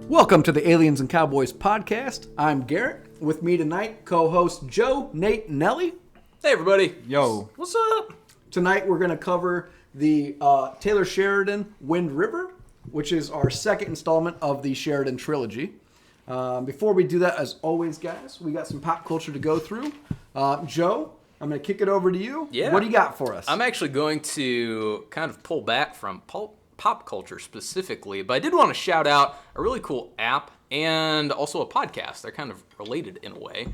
Welcome to the Aliens and Cowboys Podcast. I'm Garrett. With me tonight, co-host Joe, Nate, and Nelly. Hey, everybody. Yo. What's up? Tonight, we're going to cover the Taylor Sheridan Wind River, which is our second installment of the Sheridan trilogy. Before we do that, as always, guys, we got some pop culture to go through. Joe, I'm going to kick it over to you. Yeah. What do you got for us? I'm actually going to kind of pull back from pop culture specifically, but I did want to shout out a really cool app and also a podcast. They're kind of related in a way.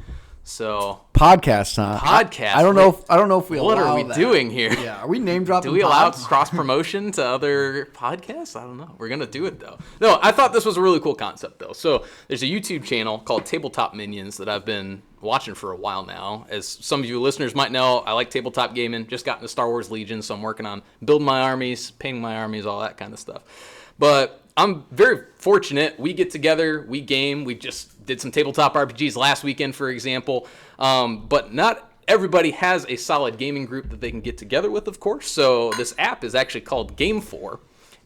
So podcast, huh? Podcast. I don't know if we what allow are we that. doing here? Yeah, are we name dropping? Do we allow pods? cross promotion to other podcasts? I don't know. We're gonna do it though. No, I thought this was a really cool concept though. So there's a YouTube channel called Tabletop Minions that I've been watching for a while now. As some of you listeners might know, I like tabletop gaming. Just got into Star Wars Legion, so I'm working on building my armies, painting my armies, all that kind of stuff. But I'm very fortunate. We get together, we game. We just did some tabletop RPGs last weekend, for example. But not everybody has a solid gaming group that they can get together with, of course. So this app is actually called Game 4.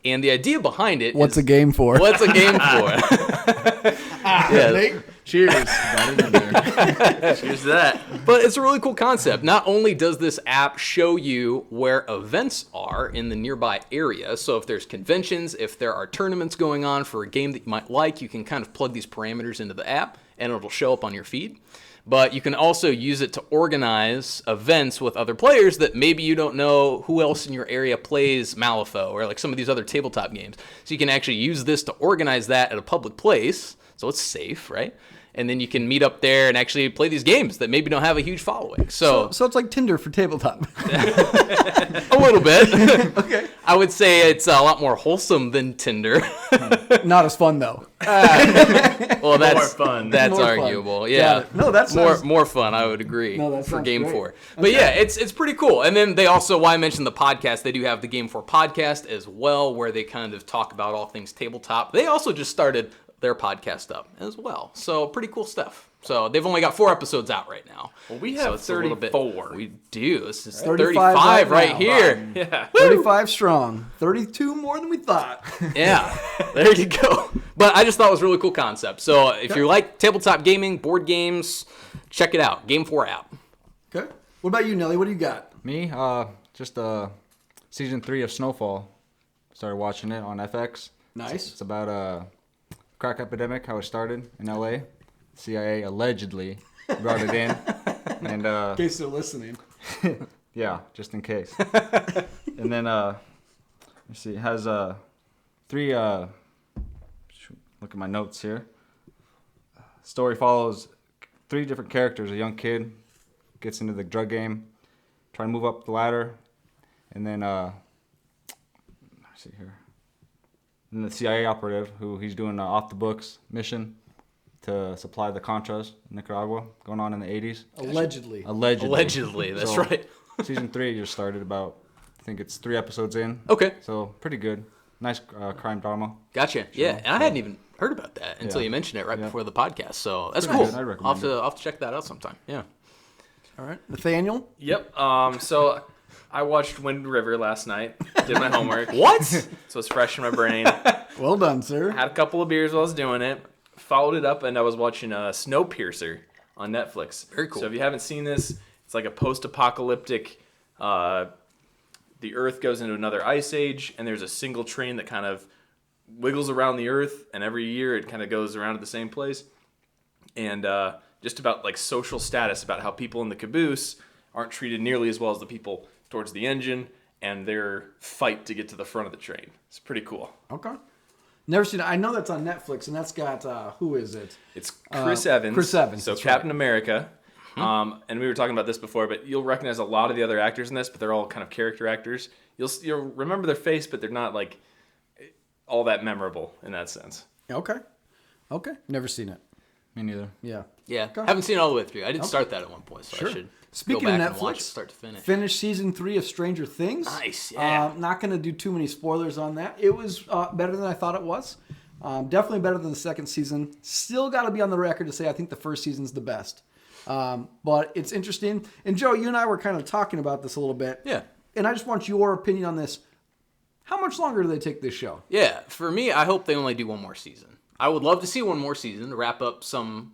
And the idea behind it What's a game for? What's a game for? Yeah. Nate, cheers. Cheers to that. But it's a really cool concept. Not only does this app show you where events are in the nearby area, so if there's conventions, if there are tournaments going on for a game that you might like, you can kind of plug these parameters into the app and it'll show up on your feed. But you can also use it to organize events with other players that maybe you don't know who else in your area plays Malifaux or like some of these other tabletop games. So you can actually use this to organize that at a public place, so it's safe, right? And then you can meet up there and actually play these games that maybe don't have a huge following. So it's like Tinder for tabletop. a little bit. Okay. I would say it's a lot more wholesome than Tinder. Not as fun though. Well, that's more fun. That's More fun. arguable. Got Yeah. it. No, that's more fun. I would agree. No, that for sounds Game great. 4. But yeah, it's pretty cool. And then they also, why I mentioned the podcast, they do have the Game 4 podcast as well, where they kind of talk about all things tabletop. They also just started their podcast up as well. So pretty cool stuff. So they've only got 4 episodes out right now. Well, we So have it's a little bit- 34. We do. This is 35 35 right right now. here. Yeah. 35 strong. 32 more than we thought. Yeah, there you go. But I just thought it was a really cool concept. So if you like tabletop gaming, board games, check it out. Game 4 app. Okay. What about you, Nelly? What do you got? Me, just season 3 of Snowfall. Started watching it on FX. Nice. It's about a crack epidemic, how it started in LA. CIA allegedly brought it in. And In case they're listening. yeah, just in case. And then let's see, it has 3 look at my notes here. Story follows 3 different characters. A young kid gets into the drug game, trying to move up the ladder, and then let's see here. And the CIA operative who he's doing an off the books mission to supply the Contras in Nicaragua going on in the 80s. Allegedly. Allegedly, that's So, right. Season 3 just started about, I think it's 3 episodes in. Okay. So pretty good. Nice crime drama. Gotcha. Yeah, and I hadn't even heard about that until Yeah. you mentioned it right Yeah. before the podcast. So that's Pretty cool. good. I'd recommend I'll have to check that out sometime. Yeah. All right. Nathaniel? Yep. So I watched Wind River last night. Did my homework. What? So it's fresh in my brain. Well done, sir. Had a couple of beers while I was doing it. Followed it up, and I was watching Snowpiercer on Netflix. Very cool. So if you haven't seen this, it's like a post-apocalyptic. The Earth goes into another ice age, and there's a single train that kind of wiggles around the Earth, and every year it kind of goes around at the same place. And just about like social status, about how people in the caboose aren't treated nearly as well as the people towards the engine, and their fight to get to the front of the train. It's pretty cool. Okay. Never seen it. I know that's on Netflix, and that's got, who is it? It's Chris Evans. Chris Evans, So that's Captain right. America. And we were talking about this before, but you'll recognize a lot of the other actors in this, but they're all kind of character actors. You'll remember their face, but they're not like all that memorable in that sense. Okay. Never seen it. Me neither. Yeah. Yeah. Okay. Haven't seen it all the way through. I did start that at one point, so I should Speaking go back of and watch Netflix, it start to finish. finished season 3 of Stranger Things. Nice, yeah. Not going to do too many spoilers on that. It was better than I thought it was. Definitely better than the second season. Still got to be on the record to say I think the first season's the best. But it's interesting. And Joe, you and I were kind of talking about this a little bit. Yeah. And I just want your opinion on this. How much longer do they take this show? Yeah, for me, I hope they only do one more season. I would love to see one more season to wrap up some,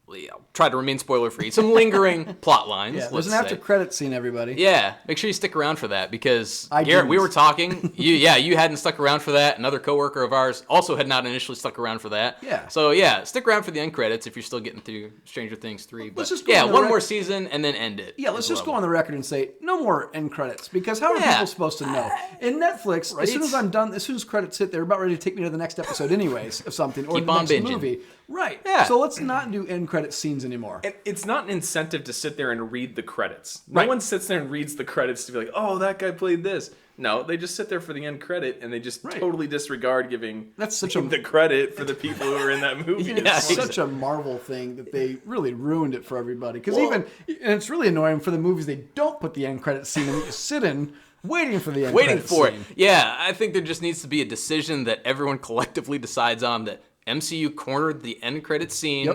I'll try to remain spoiler-free, some lingering plot lines. Yeah, there's let's an say. after-credit scene, everybody. Yeah, make sure you stick around for that because, I Garrett, we didn't. were talking. You hadn't stuck around for that. Another coworker of ours also had not initially stuck around for that. Yeah. So, stick around for the end credits if you're still getting through Stranger Things 3. But, Let's just go on the one rec- more season and then end it. Yeah, let's is just what go I on the record and say no more end credits because how are Yeah. people supposed to know? In Netflix, Right? as soon as I'm done, as soon as credits hit, they're about ready to take me to the next episode, anyways, of something or Keep the on next binging. movie. Right. Yeah. So let's not do end credit scenes anymore. And it's not an incentive to sit there and read the credits. No Right. one sits there and reads the credits to be like, oh, that guy played this. No, they just sit there for the end credit and they just Right. totally disregard giving That's such a- the credit for the people who are in that movie. Yeah, It's such a Marvel thing that they really ruined it for everybody. Because and it's really annoying for the movies they don't put the end credit scene and you sit in waiting for the end Waiting credit for scene. it. Yeah, I think there just needs to be a decision that everyone collectively decides on that MCU cornered the end credit scene,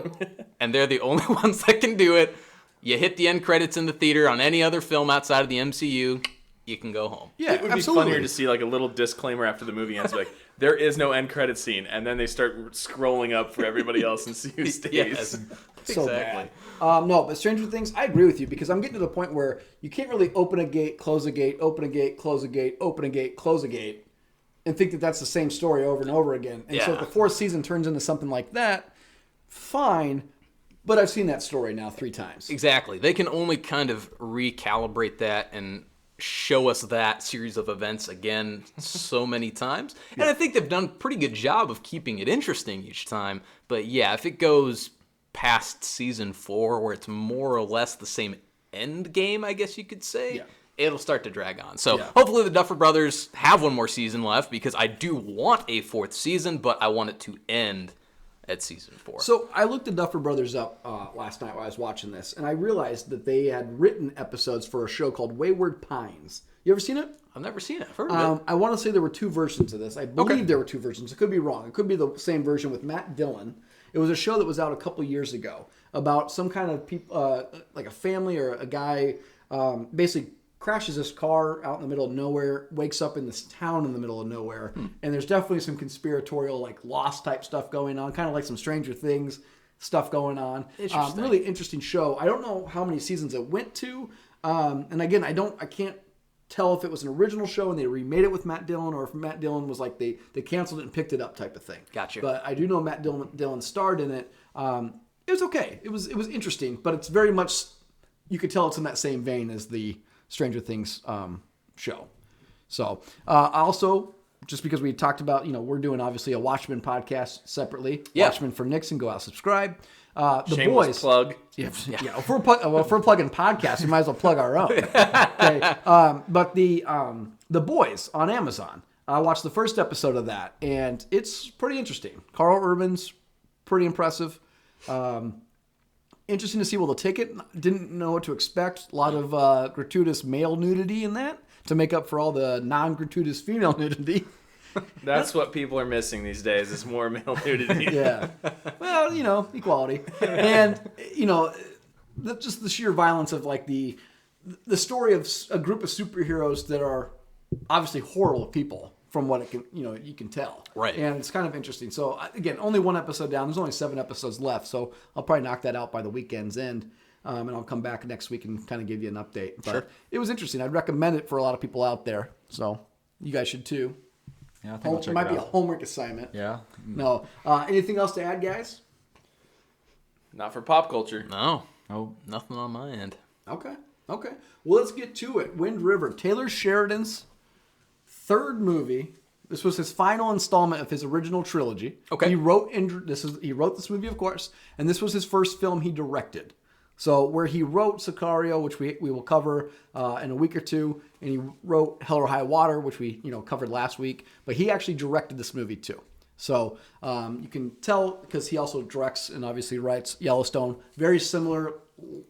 and they're the only ones that can do it. You hit the end credits in the theater on any other film outside of the MCU, you can go home. Yeah, It would be absolutely. funnier to see like a little disclaimer after the movie ends, like there is no end credit scene, and then they start scrolling up for everybody else and see who stays. Yes. So Exactly. bad. No, but Stranger Things, I agree with you because I'm getting to the point where you can't really open a gate, close a gate, open a gate, close a gate, open a gate, close a gate, and think that that's the same story over and over again. And so Yeah. if the fourth season turns into something like that, fine. But I've seen that story now 3 times. Exactly. They can only kind of recalibrate that and show us that series of events again so many times. And I think they've done a pretty good job of keeping it interesting each time. But yeah, if it goes past season 4 where it's more or less the same end game, I guess you could say, Yeah. it'll start to drag on. So Yeah. hopefully the Duffer Brothers have one more season left because I do want a 4th season, but I want it to end at season 4. So I looked the Duffer Brothers up last night while I was watching this, and I realized that they had written episodes for a show called Wayward Pines. You ever seen it? I've never seen it. I've heard of it. I want to say there were 2 versions of this. I believe there were 2 versions. It could be wrong. It could be the same version with Matt Dillon. It was a show that was out a couple years ago about some kind of people, like a family or a guy, basically crashes his car out in the middle of nowhere, wakes up in this town in the middle of nowhere, and there's definitely some conspiratorial, like Lost type stuff going on, kind of like some Stranger Things stuff going on. Interesting. Really interesting show. I don't know how many seasons it went to, and again, I can't tell if it was an original show and they remade it with Matt Dillon, or if Matt Dillon was like they canceled it and picked it up type of thing. Gotcha. But I do know Matt Dillon starred in it. It was okay. It was interesting, but it's very much, you could tell it's in that same vein as the Stranger Things show. So also, just because we talked about, we're doing obviously a Watchmen podcast separately. Yeah. Watchmen for Nixon. Go out, subscribe. The Shameless Boys. plug. Yeah, if we're plugging podcasts, we might as well plug our own. Okay. But the Boys on Amazon. I watched the first episode of that, and it's pretty interesting. Carl Urban's pretty impressive. Interesting to see where they'll take it. Didn't know what to expect. A lot of gratuitous male nudity in that to make up for all the non-gratuitous female nudity. That's what people are missing these days is more male nudity. Yeah. Well, equality. And, just the sheer violence of like the story of a group of superheroes that are obviously horrible people from what it can, you can tell. Right. And it's kind of interesting. So again, only 1 episode down. There's only 7 episodes left. So I'll probably knock that out by the weekend's end. And I'll come back next week and kind of give you an update. But Sure. It was interesting. I'd recommend it for a lot of people out there. So you guys should too. Yeah, I think I'll It check might it be a out. homework assignment. Yeah. No. Anything else to add, guys? Not for pop culture. No, Oh, nothing on my end. Okay. Well, let's get to it. Wind River, Taylor Sheridan's 3rd movie. This was his final installment of his original trilogy. Okay. He wrote this movie, of course, and this was his first film he directed. So where he wrote Sicario, which we will cover in a week or two, and he wrote Hell or High Water, which we covered last week, but he actually directed this movie too. So you can tell because he also directs and obviously writes Yellowstone. Very similar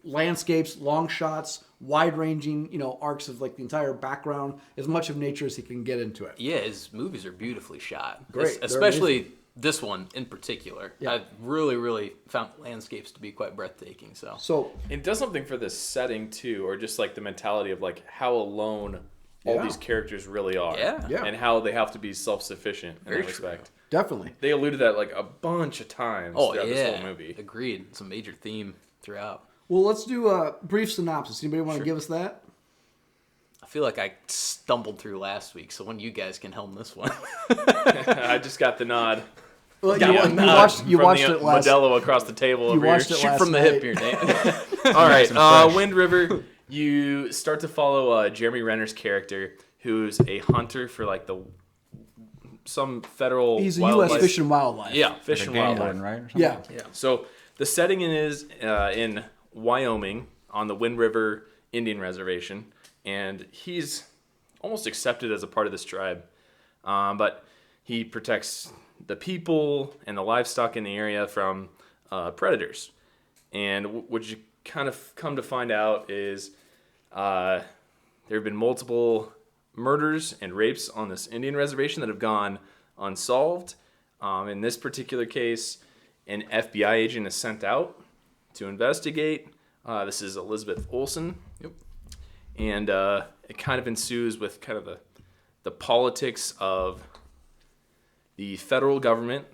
landscapes, long shots, wide-ranging, arcs of like the entire background, as much of nature as he can get into it. Yeah, his movies are beautifully shot. Great. They're Especially this one in particular. Yeah. I really, really found the landscapes to be quite breathtaking. So It does something for the setting too, or just like the mentality of like how alone all Yeah. these characters really are. Yeah. And how they have to be self-sufficient in Very that true. respect. definitely. They alluded to that like a bunch of times throughout this whole movie. Agreed. It's a major theme throughout. Well, let's do a brief synopsis. Anybody want to give us that? I feel like I stumbled through last week, so one of you guys can helm this one. I just got the nod. Well, you From watched the it last. Modelo across the table You over watched here. it Shoot last from the night. hip here, Nate. All right, and fresh. Wind River. You start to follow Jeremy Renner's character, who's a hunter for like some federal. He's a wildlife- U.S. Fish and Wildlife. Yeah, Like fish a and game wildlife. warden, right? Or something? Yeah. So the setting is in Wyoming on the Wind River Indian Reservation, and he's almost accepted as a part of this tribe, but he protects the people and the livestock in the area from predators. And what you kind of come to find out is there have been multiple murders and rapes on this Indian reservation that have gone unsolved. In this particular case, an FBI agent is sent out to investigate. This is Elizabeth Olsen. Yep. And it kind of ensues with kind of the politics of the federal government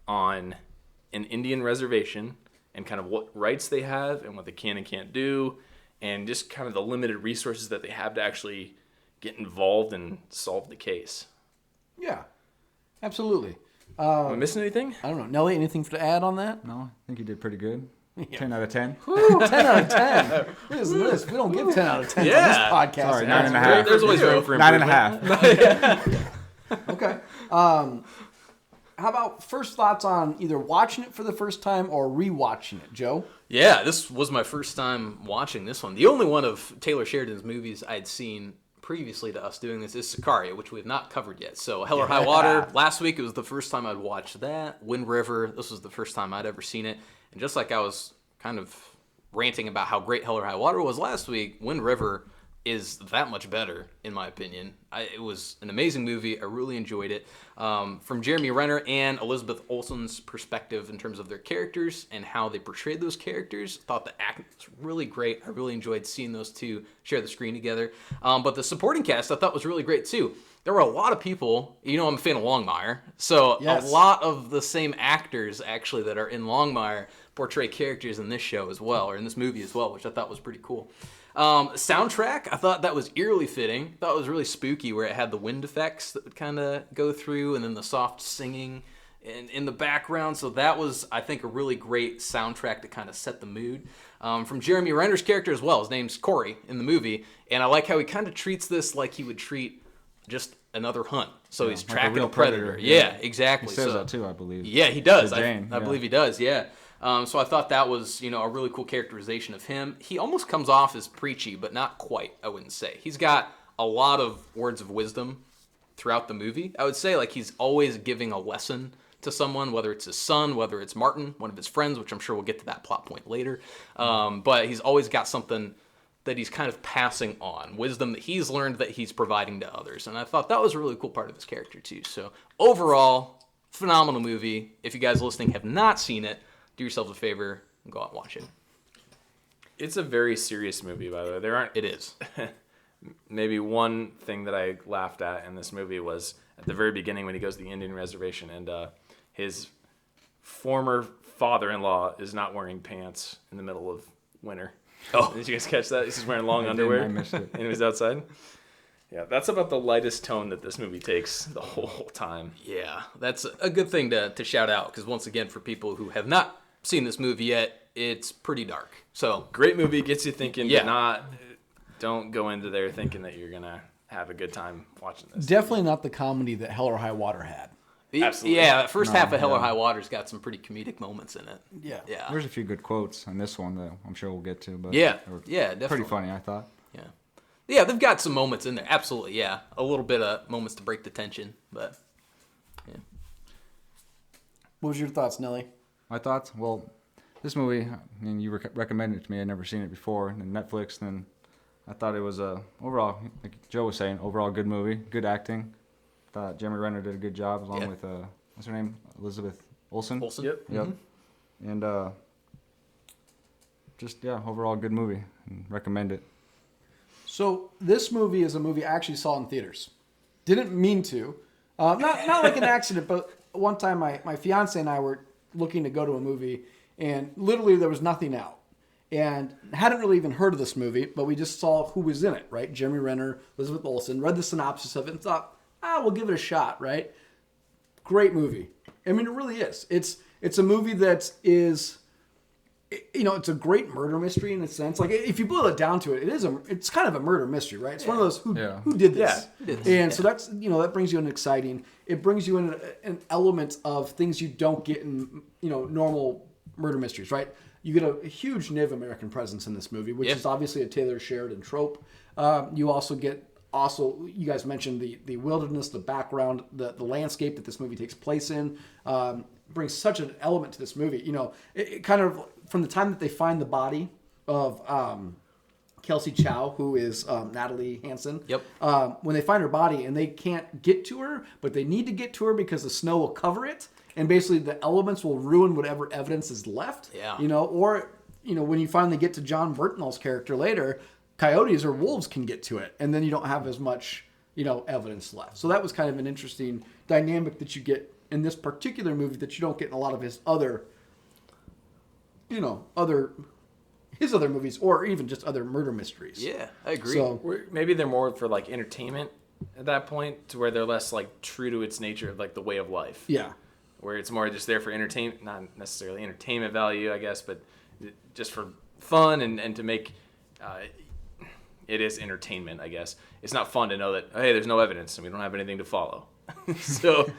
on an Indian reservation and kind of what rights they have and what they can and can't do, and just kind of the limited resources that they have to actually get involved and solve the case. Yeah. Absolutely. Am I missing anything? I don't know. Nelly, anything to add on that? No, I think you did pretty good. 10 out of 10. Woo, 10 out of 10. Listen, we don't give 10 out of 10 on this Yeah. podcast. Sorry, 9.5. There's always room for improvement. 9.5. Okay. How about first thoughts on either watching it for the first time or rewatching it, Joe? Yeah, this was my first time watching this one. The only one of Taylor Sheridan's movies I'd seen previously to us doing this is Sicario, which we have not covered yet. So Hell or High Water, last week it was the first time I'd watched that. Wind River, this was the first time I'd ever seen it. And just like I was kind of ranting about how great Hell or High Water was last week, Wind River is that much better, in my opinion. It was an amazing movie. I really enjoyed it. From Jeremy Renner and Elizabeth Olsen's perspective in terms of their characters and how they portrayed those characters, I thought the acting was really great. I really enjoyed seeing those two share the screen together. But the supporting cast I thought was really great too. There were a lot of people, I'm a fan of Longmire, so Yes. a lot of the same actors actually that are in Longmire portray characters in this show as well, or in this movie as well, which I thought was pretty cool. Soundtrack, I thought that was eerily fitting. I thought it was really spooky where it had the wind effects that would kind of go through and then the soft singing in the background. So that was, I think, a really great soundtrack to kind of set the mood. From Jeremy Renner's character as well. His name's Corey in the movie. And I like how he kind of treats this like he would treat just another hunt. So he's like a tracking real a predator. predator, Yeah, He exactly. says So- that too, I believe. yeah, he does. To Jane, I yeah. believe he does, yeah. So I thought that was, a really cool characterization of him. He almost comes off as preachy, but not quite, I wouldn't say. He's got a lot of words of wisdom throughout the movie. I would say, like, he's always giving a lesson to someone, whether it's his son, whether it's Martin, one of his friends, which I'm sure we'll get to that plot point later. But he's always got something that he's kind of passing on, wisdom that he's learned that he's providing to others. And I thought that was a really cool part of his character, too. So overall, phenomenal movie. If you guys listening have not seen it, do yourselves a favor and go out and watch it. It's a very serious movie, by the way. There aren't It is. maybe one thing that I laughed at in this movie was at the very beginning when he goes to the Indian reservation and his former father-in-law is not wearing pants in the middle of winter. Oh. Did you guys catch that? He's just wearing long I didn't, underwear I missed it. and he was outside. Yeah, that's about the lightest tone that this movie takes the whole time. Yeah, that's a good thing to shout out, because once again, for people who have not seen this movie yet, it's pretty dark. So Great movie, gets you thinking, Yeah. but don't go into there thinking that you're going to have a good time watching this. Definitely not the comedy that Hell or High Water had. Absolutely. Yeah, first half of Hell or yeah. High Water's got some pretty comedic moments in it. Yeah. Yeah. There's a few good quotes on this one that I'm sure we'll get to. But Yeah, they were yeah, definitely. pretty funny, I thought. Yeah. Yeah, they've got some moments in there. Absolutely, yeah. A little bit of moments to break the tension, but yeah. What was your thoughts, Nelly? My thoughts? Well, this movie, I mean, you recommended it to me. I'd never seen it before. And Netflix, then I thought it was overall, like Joe was saying, overall good movie, good acting. Thought Jeremy Renner did a good job along Yeah. with what's her name? Elizabeth Olsen. Olsen. Yep. Yep. And just overall good movie. And recommend it. So this movie is a movie I actually saw in theaters. Didn't mean to. Not like an accident, but one time my fiance and I were looking to go to a movie, and literally there was nothing out. And hadn't really even heard of this movie, but we just saw who was in it, right? Jeremy Renner, Elizabeth Olsen, read the synopsis of it and thought, we'll give it a shot, right? Great movie. I mean, it really is. It's a movie that is, it's a great murder mystery in a sense. Like, if you boil it down to it, it's kind of a murder mystery, right? It's one of those, who did this? Yeah. And so that's, that brings you it brings you in an element of things you don't get in, normal murder mysteries, right? You get a huge Native American presence in this movie, which is obviously a Taylor Sheridan trope. You also get, you guys mentioned the wilderness, the background, the landscape that this movie takes place in. Brings such an element to this movie. It kind of, from the time that they find the body of Kelsey Chow, who is Natalie Hansen. Yep. When they find her body and they can't get to her, but they need to get to her because the snow will cover it. And basically the elements will ruin whatever evidence is left. Yeah. When you finally get to John Burtnall's character later, coyotes or wolves can get to it. And then you don't have as much, evidence left. So that was kind of an interesting dynamic that you get in this particular movie that you don't get in a lot of his other movies or even just other murder mysteries. Yeah, I agree. So Maybe they're more for like entertainment at that point, to where they're less like true to its nature of like the way of life. yeah. Where it's more just there for entertainment, not necessarily entertainment value, I guess, but just for fun and to make it is entertainment, I guess. It's not fun to know that, hey, there's no evidence and we don't have anything to follow. So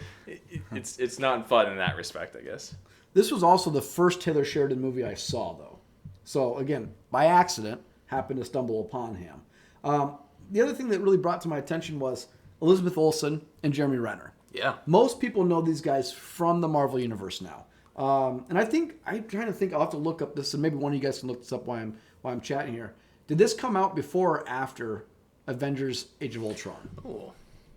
it's not fun in that respect, I guess. This was also the first Taylor Sheridan movie I saw, though. So, again, by accident, happened to stumble upon him. The other thing that really brought to my attention was Elizabeth Olsen and Jeremy Renner. Yeah. Most people know these guys from the Marvel Universe now. And I'm trying to think, I'll have to look up this, and maybe one of you guys can look this up while I'm chatting here. Did this come out before or after Avengers Age of Ultron? Cool.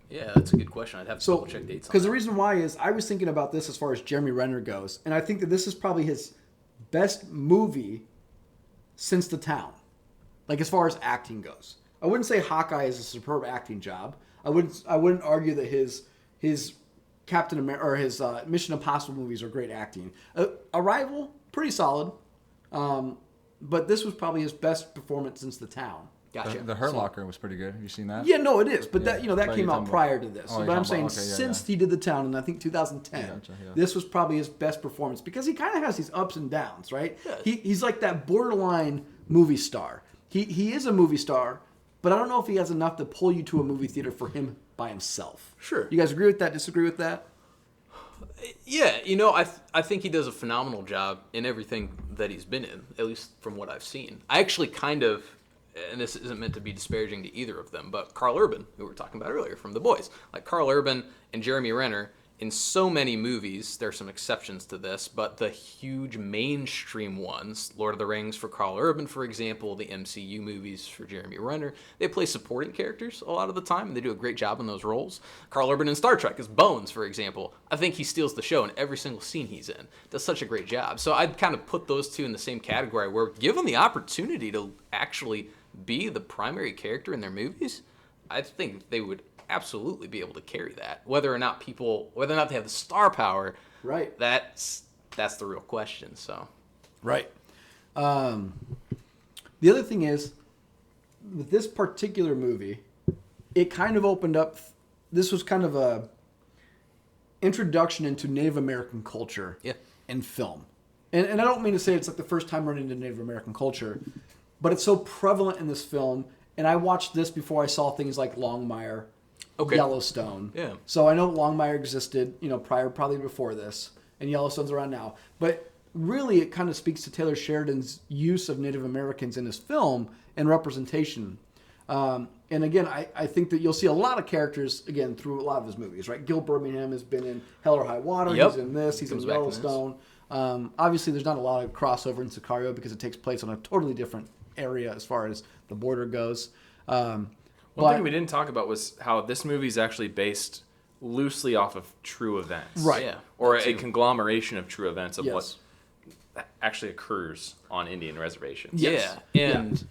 Yeah, that's a good question. I'd have to double check dates on Because that. the reason why is I was thinking about this as far as Jeremy Renner goes, and I think that this is probably his best movie since The Town. Like, as far as acting goes. I wouldn't say Hawkeye is a superb acting job. I wouldn't argue that his Captain America or his Mission Impossible movies are great acting. Arrival, pretty solid. But this was probably his best performance since The Town. Gotcha. The Hurt Locker was pretty good. Have you seen that? Yeah, no, it is. But that But came you're out talking prior about- to this. Oh, you're But I'm talking saying about- since he did The Town in, I think, 2010, Gotcha, yeah. this was probably his best performance because he kind of has these ups and downs, right? Yeah. He's like that borderline movie star. He is a movie star, but I don't know if he has enough to pull you to a movie theater for him by himself. Sure. You guys agree with that? Disagree with that? Yeah, I think he does a phenomenal job in everything that he's been in, at least from what I've seen. I actually kind of, and this isn't meant to be disparaging to either of them, but Carl Urban, who we were talking about earlier from The Boys, like Carl Urban and Jeremy Renner, in so many movies, there are some exceptions to this, but the huge mainstream ones, Lord of the Rings for Carl Urban, for example, the MCU movies for Jeremy Renner, they play supporting characters a lot of the time, and they do a great job in those roles. Carl Urban in Star Trek as Bones, for example. I think he steals the show in every single scene he's in. Does such a great job. So I'd kind of put those two in the same category, where given the opportunity to actually be the primary character in their movies, I think they would absolutely be able to carry that. Whether or not they have the star power, Right. That's the real question. So, Right. The other thing is, with this particular movie, it kind of opened up. This was kind of a introduction into Native American culture and film. And I don't mean to say it's like the first time running into Native American culture, but it's so prevalent in this film. And I watched this before I saw things like Longmire, Yellowstone. Yeah. So I know Longmire existed, probably before this, and Yellowstone's around now. But really, it kind of speaks to Taylor Sheridan's use of Native Americans in his film and representation. And again, I think that you'll see a lot of characters, again, through a lot of his movies, right? Gil Birmingham has been in Hell or High Water. Yep. He's in this. He's in Comes back in this. Yellowstone. Obviously, there's not a lot of crossover in Sicario because it takes place on a totally different area as far as the border goes. One thing we didn't talk about was how this movie is actually based loosely off of true events. Right. Yeah. Or a conglomeration of true events of Yes. what actually occurs on Indian reservations. Yes. Yeah, and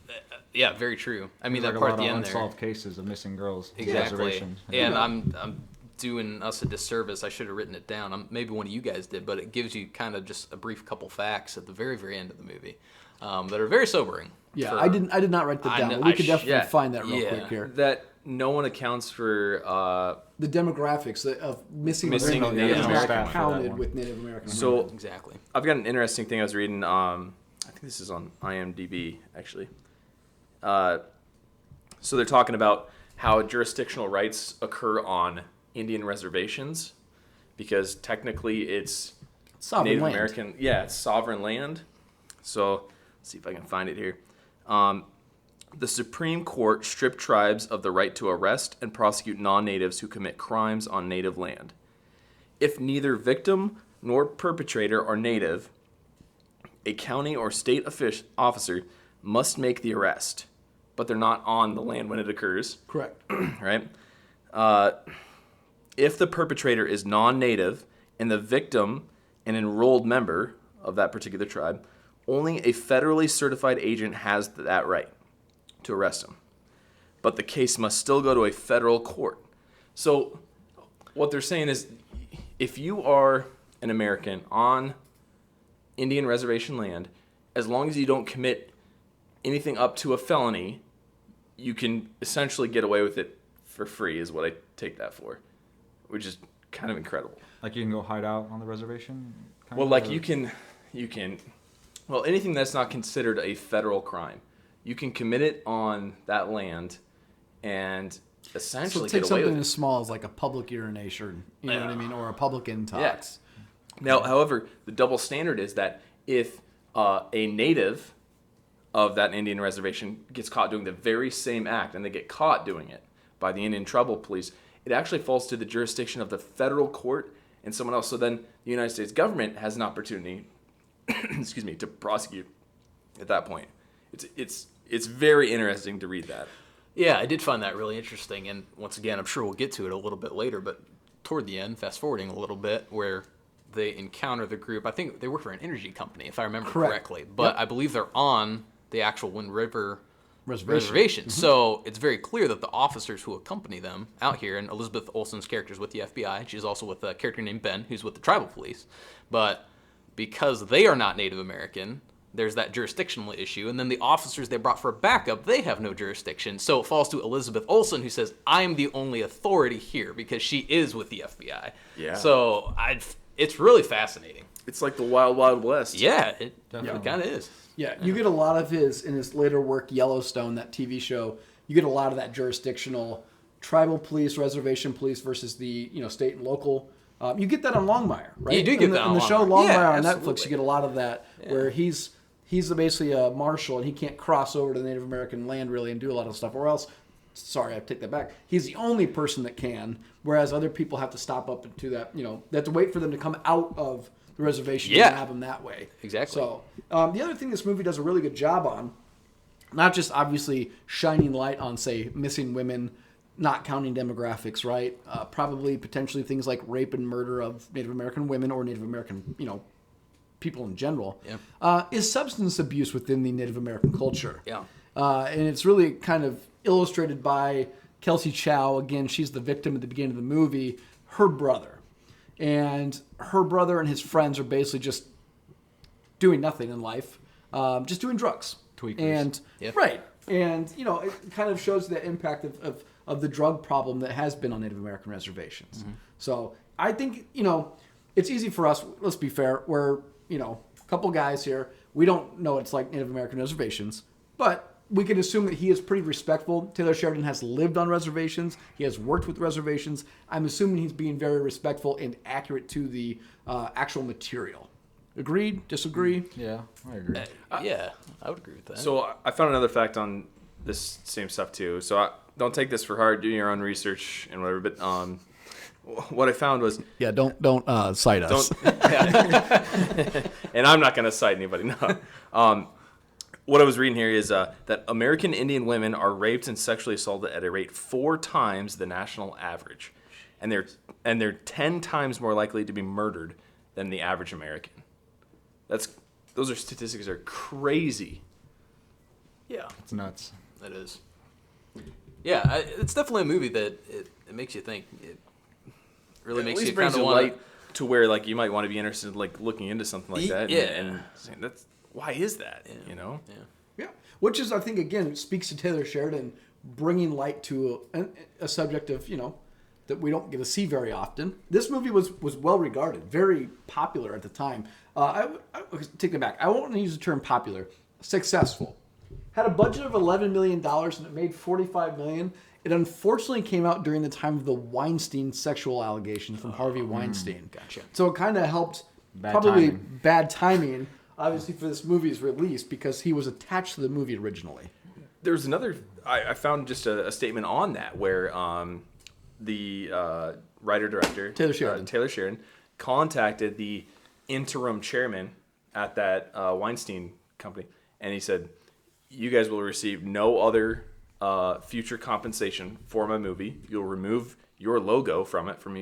very true. I mean, There's that like part a at lot the of end there. unsolved cases of missing girls. on Exactly. reservations. And I'm doing us a disservice. I should have written it down. Maybe one of you guys did, but it gives you kind of just a brief couple facts at the very, very end of the movie that are very sobering. Yeah, for- I did not write that I down. know- But we I could sh- definitely yeah. find that real Yeah. quick here. That no one accounts for. The demographics of missing Missing women Native is American not for counted that one. with Native American. So Exactly. I've got an interesting thing I was reading. I think this is on IMDb actually. So they're talking about how jurisdictional rights occur on Indian reservations because technically it's sovereign Native land. American. Yeah, it's sovereign land. So let's see if I can find it here. The Supreme Court stripped tribes of the right to arrest and prosecute non-natives who commit crimes on native land. If neither victim nor perpetrator are native, a county or state officer must make the arrest, but they're not on the land when it occurs, Correct. right? If the perpetrator is non-native and the victim an enrolled member of that particular tribe, only a federally certified agent has that right to arrest him. But the case must still go to a federal court. So what they're saying is if you are an American on Indian reservation land, as long as you don't commit anything up to a felony, you can essentially get away with it for free is what I take that for, which is kind of incredible. Like you can go hide out on the reservation? kind Well, of, like or- you can, well, anything that's not considered a federal crime, you can commit it on that land and So essentially take get away something with as small as like a public urination, you know what I mean, or a public intox. it. Now, however, the double standard is that if a native of that Indian reservation gets caught doing the very same act and they get caught doing it by the Indian Tribal Police, it actually falls to the jurisdiction of the federal court and someone else. So then the United States government has an opportunity, excuse me, to prosecute at that point. It's very interesting to read that. Yeah, I did find that really interesting. And once again, I'm sure we'll get to it a little bit later, but toward the end, fast forwarding a little bit, where they encounter the group. I think they work for an energy company, if I remember Correct. correctly. But Yep. I believe they're on the actual Wind River Reservation. reservation. So it's very clear that the officers who accompany them out here, and Elizabeth Olsen's character is with the FBI. She's also with a character named Ben, who's with the tribal police. But because they are not Native American, there's that jurisdictional issue. And then the officers they brought for backup, they have no jurisdiction. So it falls to Elizabeth Olsen, who says, I'm the only authority here because she is with the FBI. Yeah. So it's really fascinating. It's like the Wild Wild West. Yeah, it Definitely. kind of is. Yeah, you get a lot of in his later work, Yellowstone, that TV show. You get a lot of that jurisdictional, tribal police, reservation police versus the state and local. You get that on Longmire, right? You do get that in on the show Longmire. Longmire Yeah, on Netflix. absolutely. You get a lot of that where he's basically a marshal and he can't cross over to Native American land really and do a lot of stuff. Or else, sorry, I take that back. He's the only person that can, whereas other people have to stop up to that. They have to wait for them to come out of the reservation Yeah. and have them that way. Exactly. So the other thing this movie does a really good job on, not just obviously shining light on, say, missing women, not counting demographics, right? Probably potentially things like rape and murder of Native American women or Native American, people in general, is substance abuse within the Native American culture. Yeah. And it's really kind of illustrated by Kelsey Chow. Again, she's the victim at the beginning of the movie, her brother. And her brother and his friends are basically just doing nothing in life, just doing drugs. Tweakers. And Yep. right. And it kind of shows the impact of the drug problem that has been on Native American reservations. Mm-hmm. So I think it's easy for us. Let's be fair. We're a couple guys here. We don't know what it's like Native American reservations, but we can assume that he is pretty respectful. Taylor Sheridan has lived on reservations. He has worked with reservations. I'm assuming he's being very respectful and accurate to the actual material. Agreed? Disagree? Yeah, I agree. Yeah, I would agree with that. So I found another fact on this same stuff too. So don't take this for hard. Do your own research and whatever. But what I found was Yeah, don't cite us. and I'm not going to cite anybody. No. What I was reading here is that American Indian women are raped and sexually assaulted at a rate 4 times the national average. and they're 10 times more likely to be murdered than the average American. Those are statistics that are crazy. Yeah, It's nuts. it is. Yeah, it's definitely a movie that it makes you think. It really At makes least you brings kind of you want light to where like you might want to be interested in like looking into something like that. Yeah. And saying that's why is that? You know. Yeah. Yeah, which is, I think, again, speaks to Taylor Sheridan bringing light to a subject of, that we don't get to see very often. This movie was well regarded, very popular at the time. I take it back. I won't use the term popular. Successful. Had a budget of $11 million and it made $45 million. It unfortunately came out during the time of the Weinstein sexual allegations from Harvey Weinstein. Gotcha. So it kind of helped, bad timing, obviously, for this movie's release because he was attached to the movie originally. There's another. I found just a statement on that where the writer-director Taylor Sheridan contacted the interim chairman at that Weinstein company, and he said, "You guys will receive no other future compensation for my movie. You'll remove your logo from it from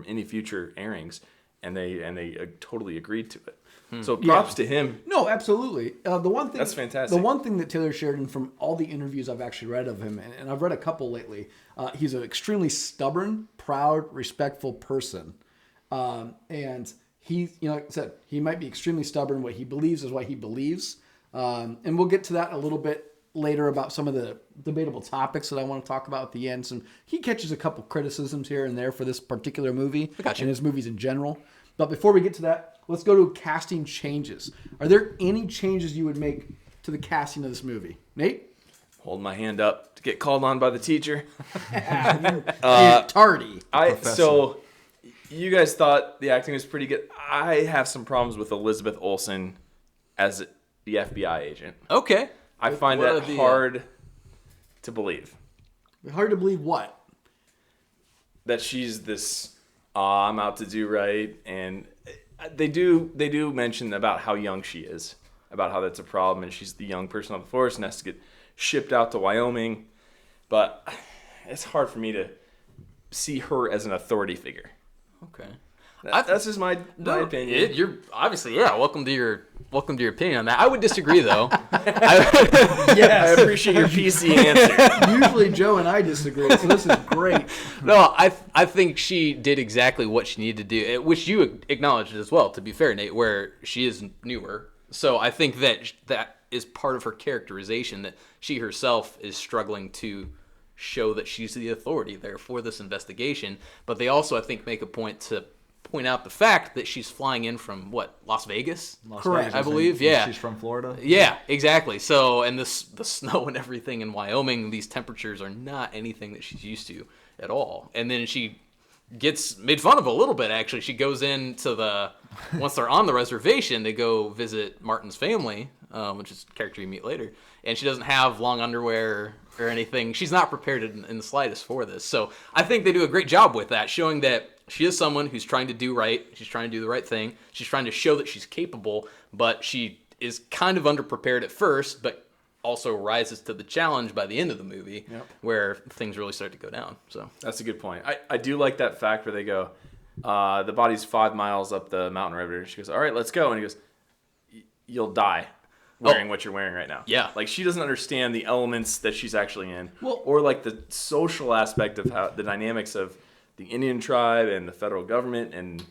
any future airings," and they totally agreed to it. So props to him. No, absolutely. The one thing That's fantastic. The one thing that Taylor Sheridan, from all the interviews I've actually read of him, and I've read a couple lately, he's an extremely stubborn, proud, respectful person, and he, like I said, he might be extremely stubborn. What he believes is what he believes, and we'll get to that a little bit later about some of the debatable topics that I want to talk about at the end. So he catches a couple criticisms here and there for this particular movie and his movies in general. But before we get to that, let's go to casting changes. Are there any changes you would make to the casting of this movie? Nate? Hold my hand up to get called on by the teacher. Tardy. So you guys thought the acting was pretty good. I have some problems with Elizabeth Olsen as the FBI agent. Okay. I find that hard to believe. Hard to believe what? That she's this, I'm out to do right. And they do mention about how young she is, about how that's a problem, and she's the young person on the force and has to get shipped out to Wyoming. But it's hard for me to see her as an authority figure. Okay. That's just my opinion. You're obviously, welcome to your opinion on that. I would disagree though. I appreciate your PC answer. Usually Joe and I disagree, so this is great. No, I think she did exactly what she needed to do, which you acknowledged as well, to be fair, Nate, where she is newer. So I think that is part of her characterization, that she herself is struggling to show that she's the authority there for this investigation. But they also, I think, make a point to point out the fact that she's flying in from Las Vegas? Correct. I believe. Yeah. She's from Florida. Yeah, exactly. So, and the snow and everything in Wyoming, these temperatures are not anything that she's used to at all. And then she gets made fun of a little bit, actually. She goes into once they're on the reservation, they go visit Martin's family, which is a character you meet later. And she doesn't have long underwear or anything. She's not prepared in the slightest for this. So I think they do a great job with that, showing that she is someone who's trying to do right. She's trying to do the right thing. She's trying to show that she's capable, but she is kind of underprepared at first, but also rises to the challenge by the end of the movie, where things really start to go down. So that's a good point. I do like that fact where they go, the body's 5 miles up the mountain river. She goes, all right, let's go. And he goes, you'll die wearing what you're wearing right now. Yeah. Like, she doesn't understand the elements that she's actually in. Well, or like the social aspect of how the dynamics of the Indian tribe and the federal government. And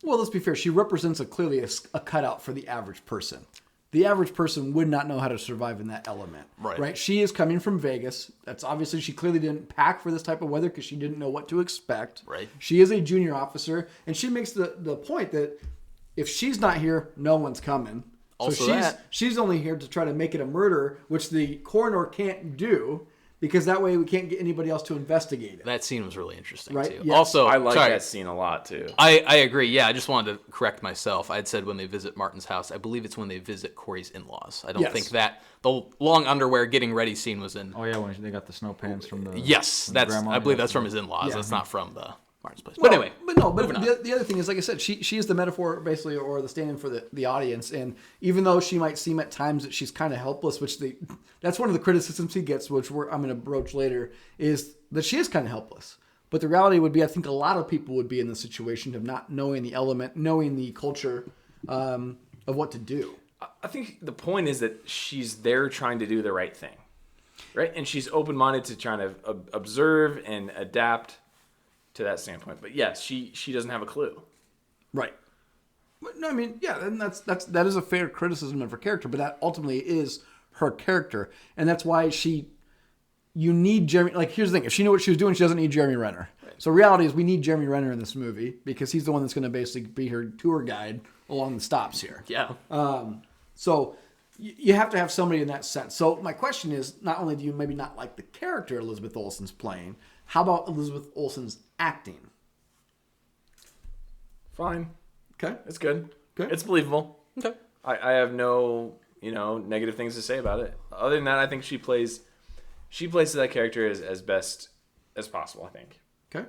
well, let's be fair. She represents clearly a cutout for the average person. The average person would not know how to survive in that element. Right? She is coming from Vegas. That's obviously, she clearly didn't pack for this type of weather because she didn't know what to expect. Right. She is a junior officer, and she makes the point that if she's not here, no one's coming. Also so she's only here to try to make it a murder, which the coroner can't do, because that way we can't get anybody else to investigate it. that scene was really interesting, Right, too. yes. Also, I like that scene a lot, too. I agree. Yeah, I just wanted to correct myself. I had said when they visit Martin's house. I believe it's when they visit Corey's in-laws. I don't Yes. think that the long underwear getting ready scene was in. Oh yeah, when they got the snow pants from the. Yes, from that's. grandma. I believe that's from his in-laws. Yeah. That's not from the Martin's place. Well, But anyway, but moving on. the other thing is, like I said, she is the metaphor, basically, or the stand-in for the audience. And even though she might seem at times that she's kind of helpless, that's one of the criticisms he gets, which I'm going to broach later, is that she is kind of helpless. But the reality would be, I think a lot of people would be in the situation of not knowing the element, knowing the culture of what to do. I think the point is that she's there trying to do the right thing, right? And she's open-minded to trying to observe and adapt to that standpoint. But yes, she doesn't have a clue. Right. But no, I mean, yeah, and that is a fair criticism of her character, but that ultimately is her character, and that's why you need Jeremy. Like, here's the thing: if she knew what she was doing, she doesn't need Jeremy Renner. Right. So reality is, we need Jeremy Renner in this movie because he's the one that's going to basically be her tour guide along the stops here. Yeah. So you have to have somebody in that sense. So my question is, not only do you maybe not like the character Elizabeth Olsen's playing, how about Elizabeth Olsen's acting? Fine. Okay. It's good. Okay. It's believable. Okay. I have no, negative things to say about it. Other than that, I think she plays that character as best as possible, I think. Okay.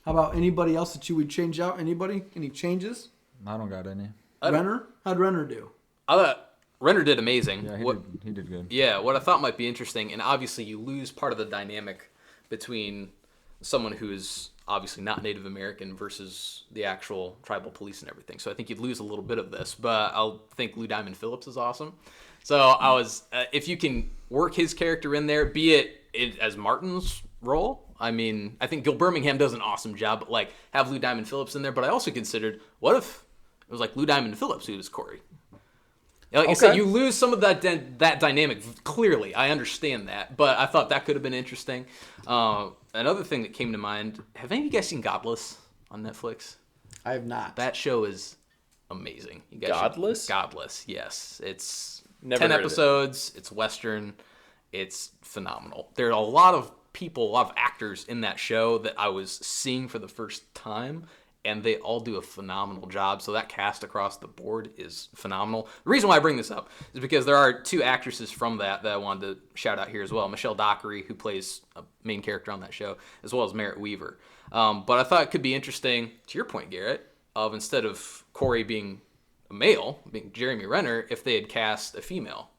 How about anybody else that you would change out? Anybody? Any changes? I don't got any. Renner? How'd Renner do? I thought Renner did amazing. Yeah, he did good. Yeah, what I thought might be interesting, and obviously you lose part of the dynamic between someone who is obviously not Native American versus the actual tribal police and everything. So I think you'd lose a little bit of this, but I'll think Lou Diamond Phillips is awesome. So I was, if you can work his character in there, be it as Martin's role. I mean, I think Gil Birmingham does an awesome job, but like have Lou Diamond Phillips in there. But I also considered, what if it was like Lou Diamond Phillips who was Corey? Like I said, you lose some of that dynamic. Clearly, I understand that, but I thought that could have been interesting. Another thing that came to mind: have any of you guys seen Godless on Netflix? I have not. That show is amazing. You guys Godless? Godless, yes. It's Never 10 heard of it. episodes. It's Western. It's phenomenal. There are a lot of people, a lot of actors in that show that I was seeing for the first time, and they all do a phenomenal job. So that cast across the board is phenomenal. The reason why I bring this up is because there are two actresses from that I wanted to shout out here as well. Michelle Dockery, who plays a main character on that show, as well as Merritt Weaver. But I thought it could be interesting, to your point, Garrett, of instead of Corey being a male, being Jeremy Renner, if they had cast a female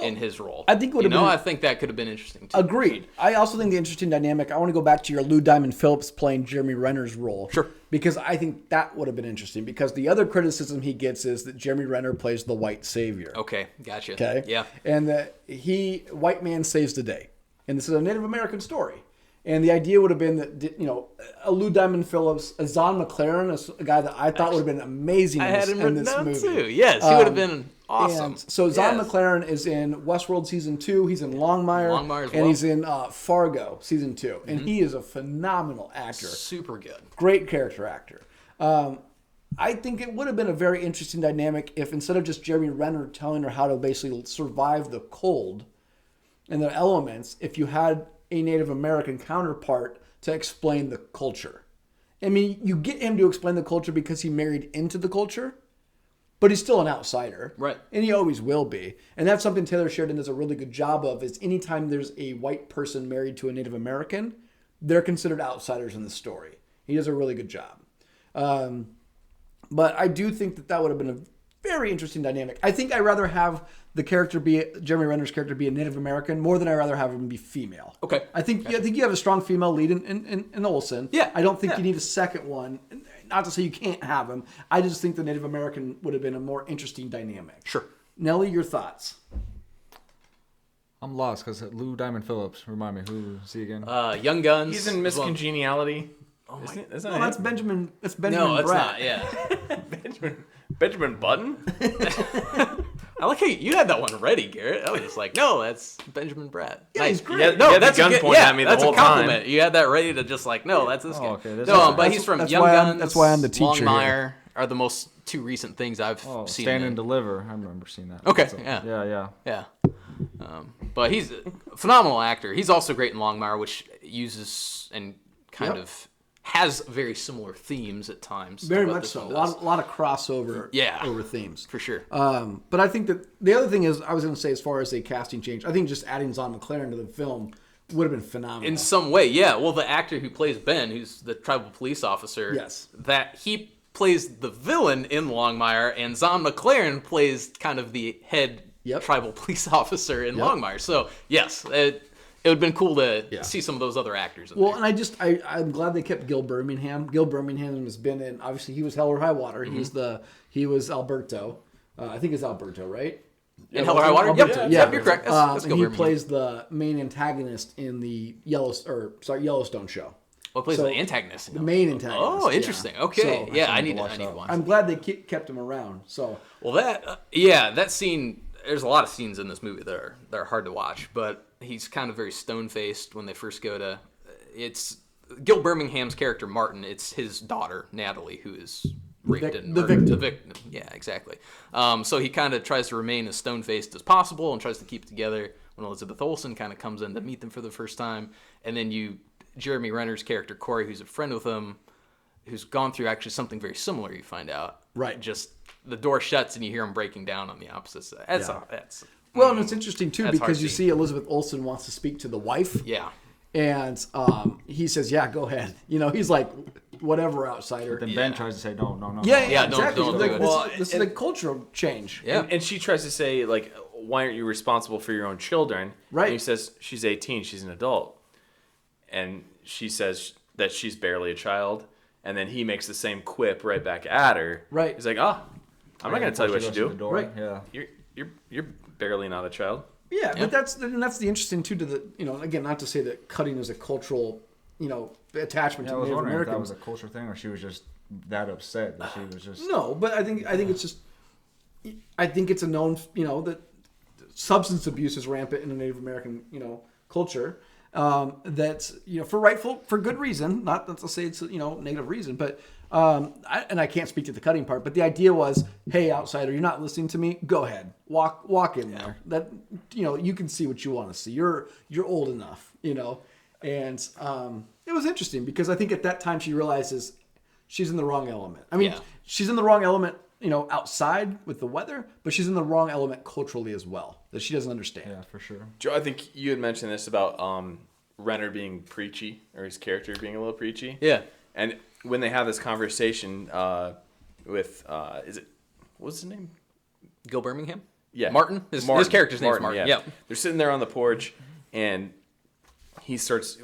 in his role. I think it would have been. I think that could have been interesting too. Agreed. I also think the interesting dynamic. I want to go back to your Lou Diamond Phillips playing Jeremy Renner's role. Sure. Because I think that would have been interesting. Because the other criticism he gets is that Jeremy Renner plays the white savior. Okay, gotcha. Okay. Yeah. And that white man saves the day, and this is a Native American story. And the idea would have been that, a Lou Diamond Phillips, a Zahn McLaren, a guy that I thought would have been amazing in this movie. Too. Yes, he would have been awesome. So Zahn McLaren is in Westworld Season 2. He's in Longmire. As well. And he's in Fargo Season 2. And he is a phenomenal actor. Super good. Great character actor. I think it would have been a very interesting dynamic if instead of just Jeremy Renner telling her how to basically survive the cold and the elements, if you had a Native American counterpart to explain the culture. I mean, you get him to explain the culture because he married into the culture, but he's still an outsider. Right. And he always will be. And that's something Taylor Sheridan does a really good job of, is anytime there's a white person married to a Native American, they're considered outsiders in the story. He does a really good job. But I do think that would have been a very interesting dynamic. I think I'd rather have the character Jeremy Renner's character be a Native American more than I'd rather have him be female. Okay. I think you have a strong female lead in Olsen. Yeah. I don't think you need a second one. Not to say you can't have him. I just think the Native American would have been a more interesting dynamic. Sure. Nelly, your thoughts? I'm lost because Lou Diamond Phillips. Remind me, who is he again? Young Guns. He's in Miss well. Congeniality. Oh Isn't my. it? That's No, not that's him. Benjamin. That's No, Benjamin it's Bratt. not. Yeah. Benjamin Button? I like how you had that one ready, Garrett. I was just like, no, that's Benjamin Bratt. Yeah, he's great. Yeah, No, you had that's the a gun good, pointed yeah, at me the that's whole a compliment. time. You had that ready to just like, no, that's this guy. okay, this No, is- but he's from that's Young why Guns. that's why I'm the teacher Longmire are the most two recent things I've seen. Stand him and in. Deliver. I remember seeing that. Okay, So, yeah. yeah. But he's a phenomenal actor. He's also great in Longmire, which uses and kind of has very similar themes at times. to Very what much this so. one A does. lot of crossover over themes. For sure. But I think that the other thing is, I was going to say, as far as a casting change, I think just adding Zahn McLaren to the film would have been phenomenal. In some way, yeah. Well, the actor who plays Ben, who's the tribal police officer, Yes. that he plays the villain in Longmire, and Zahn McLaren plays kind of the head tribal police officer in Longmire. So, yes, it would have been cool to see some of those other actors in Well, there. and I'm glad they kept Gil Birmingham. Gil Birmingham has been in, obviously he was Hell or High Water. He was Alberto. I think it's Alberto, right? In Hell or High Water? Alberto, Yep, you're correct. That's and Gil he Birmingham. plays the main antagonist in the Yellowstone show. What plays so- the antagonist? The main antagonist. Oh, interesting. yeah. Okay. So, I need watch to that. watch. I'm glad they kept him around. So Well, that scene. There's a lot of scenes in this movie that are hard to watch, but he's kind of very stone-faced when they first go to. It's Gil Birmingham's character Martin. It's his daughter Natalie who is raped and the murdered. victim. The victim. Yeah, exactly. So he kind of tries to remain as stone-faced as possible and tries to keep it together. When Elizabeth Olsen kind of comes in to meet them for the first time, and then Jeremy Renner's character Corey, who's a friend with him, who's gone through actually something very similar. You find out, Right. Just the door shuts and you hear him breaking down on the opposite side. That's well, and it's interesting too That's because hard you to see Elizabeth Olsen wants to speak to the wife. yeah. And he says, "Yeah, go ahead." He's like, "Whatever, outsider." Then Ben tries to say, no. Yeah, Yeah, exactly. don't Like, do it. this Well, is- this is and- a cultural change. Yeah. And she tries to say, like, why aren't you responsible for your own children? Right. And he says, she's 18, she's an adult. And she says that she's barely a child. And then he makes the same quip right back at her. Right. He's like, I'm not going to tell you what you do. Right. Yeah. You're barely not a child. Yeah, but that's the interesting too. To the again, not to say that cutting is a cultural attachment Yeah, I to was Native wondering if that Americans. was a culture thing or she was just that upset that she was just. No, but I think it's just. I think it's a known that substance abuse is rampant in the Native American culture. That's for good reason. Not to say it's negative reason, but I can't speak to the cutting part. But the idea was, hey, outsider, you're not listening to me. Go ahead, walk in there. That you can see what you want to see. You're old enough, And it was interesting because I think at that time she realizes she's in the wrong element. I mean, Yeah. she's in the wrong element, outside with the weather, but she's in the wrong element culturally as well that she doesn't understand. Yeah, for sure. Joe, I think you had mentioned this about Renner being preachy, or his character being a little preachy. Yeah. And when they have this conversation with, what's his name? Gil Birmingham? Yeah. Martin? His character's name's Martin. Yeah. Yep. They're sitting there on the porch, and he starts,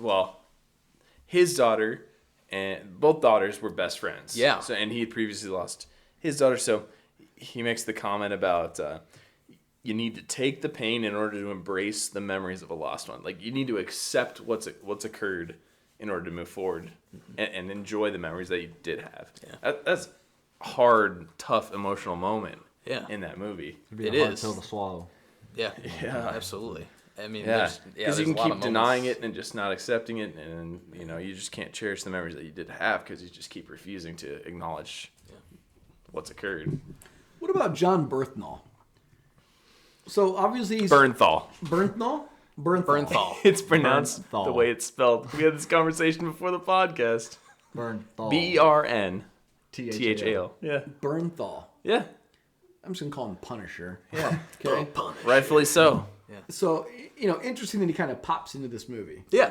his daughter and both daughters were best friends. Yeah. So, and he had previously lost his daughter, so he makes the comment about you need to take the pain in order to embrace the memories of a lost one. Like, you need to accept what's occurred in order to move forward and enjoy the memories that you did have. Yeah. That's a hard, tough, emotional moment Yeah. in that movie. It'd be It a hard is. pill to swallow. Yeah. Yeah. Absolutely. I mean, Yeah, there's because you there's can a lot of keep denying moments. it and just not accepting it, and you just can't cherish the memories that you did have because you just keep refusing to acknowledge what's occurred. What about John Bernthal? So obviously he's Bernthal. Bernthal. Bernthal. It's pronounced Bernthal. the way it's spelled. We had this conversation before the podcast. Burn. Bernthal. Thal. Yeah. Bernthal. Yeah. I'm just gonna call him Punisher. Yeah. Okay. Rightfully so. So interesting that he kind of pops into this movie. Yeah.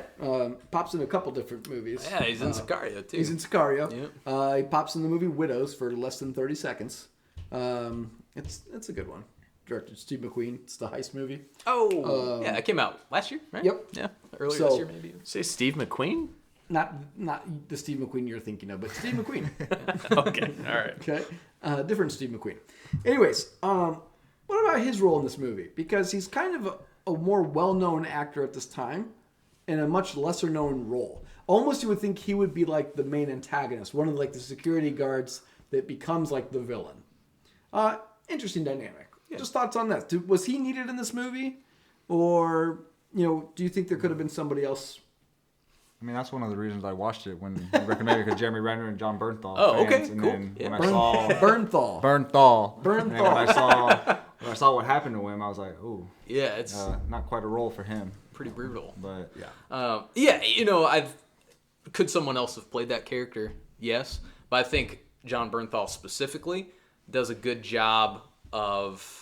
Pops in a couple different movies. Yeah, he's in Sicario, too. He's in Sicario. Yep. He pops in the movie Widows for less than 30 seconds. It's a good one. Directed Steve McQueen. It's the heist movie. Oh, yeah, it came out last year, right? Yep. Yeah, earlier So- this year, maybe. Say Steve McQueen? Not the Steve McQueen you're thinking of, but Steve McQueen. Okay. All right. Okay, different Steve McQueen. Anyways, what about his role in this movie? Because he's kind of a more well-known actor at this time, in a much lesser-known role. Almost, you would think he would be like the main antagonist, one of the security guards that becomes like the villain. Interesting dynamic. Just thoughts on that. Was he needed in this movie, or do you think there could have been somebody else? I mean, that's one of the reasons I watched it when you recommended it because Jeremy Renner and John Bernthal. Oh, fans, okay, and cool. Then Yeah. when I saw Bernthal. Bernthal. And then when I saw what happened to him, I was like, ooh, Yeah, it's not quite a role for him. pretty brutal. But Yeah, could someone else have played that character? Yes, but I think John Bernthal specifically does a good job of.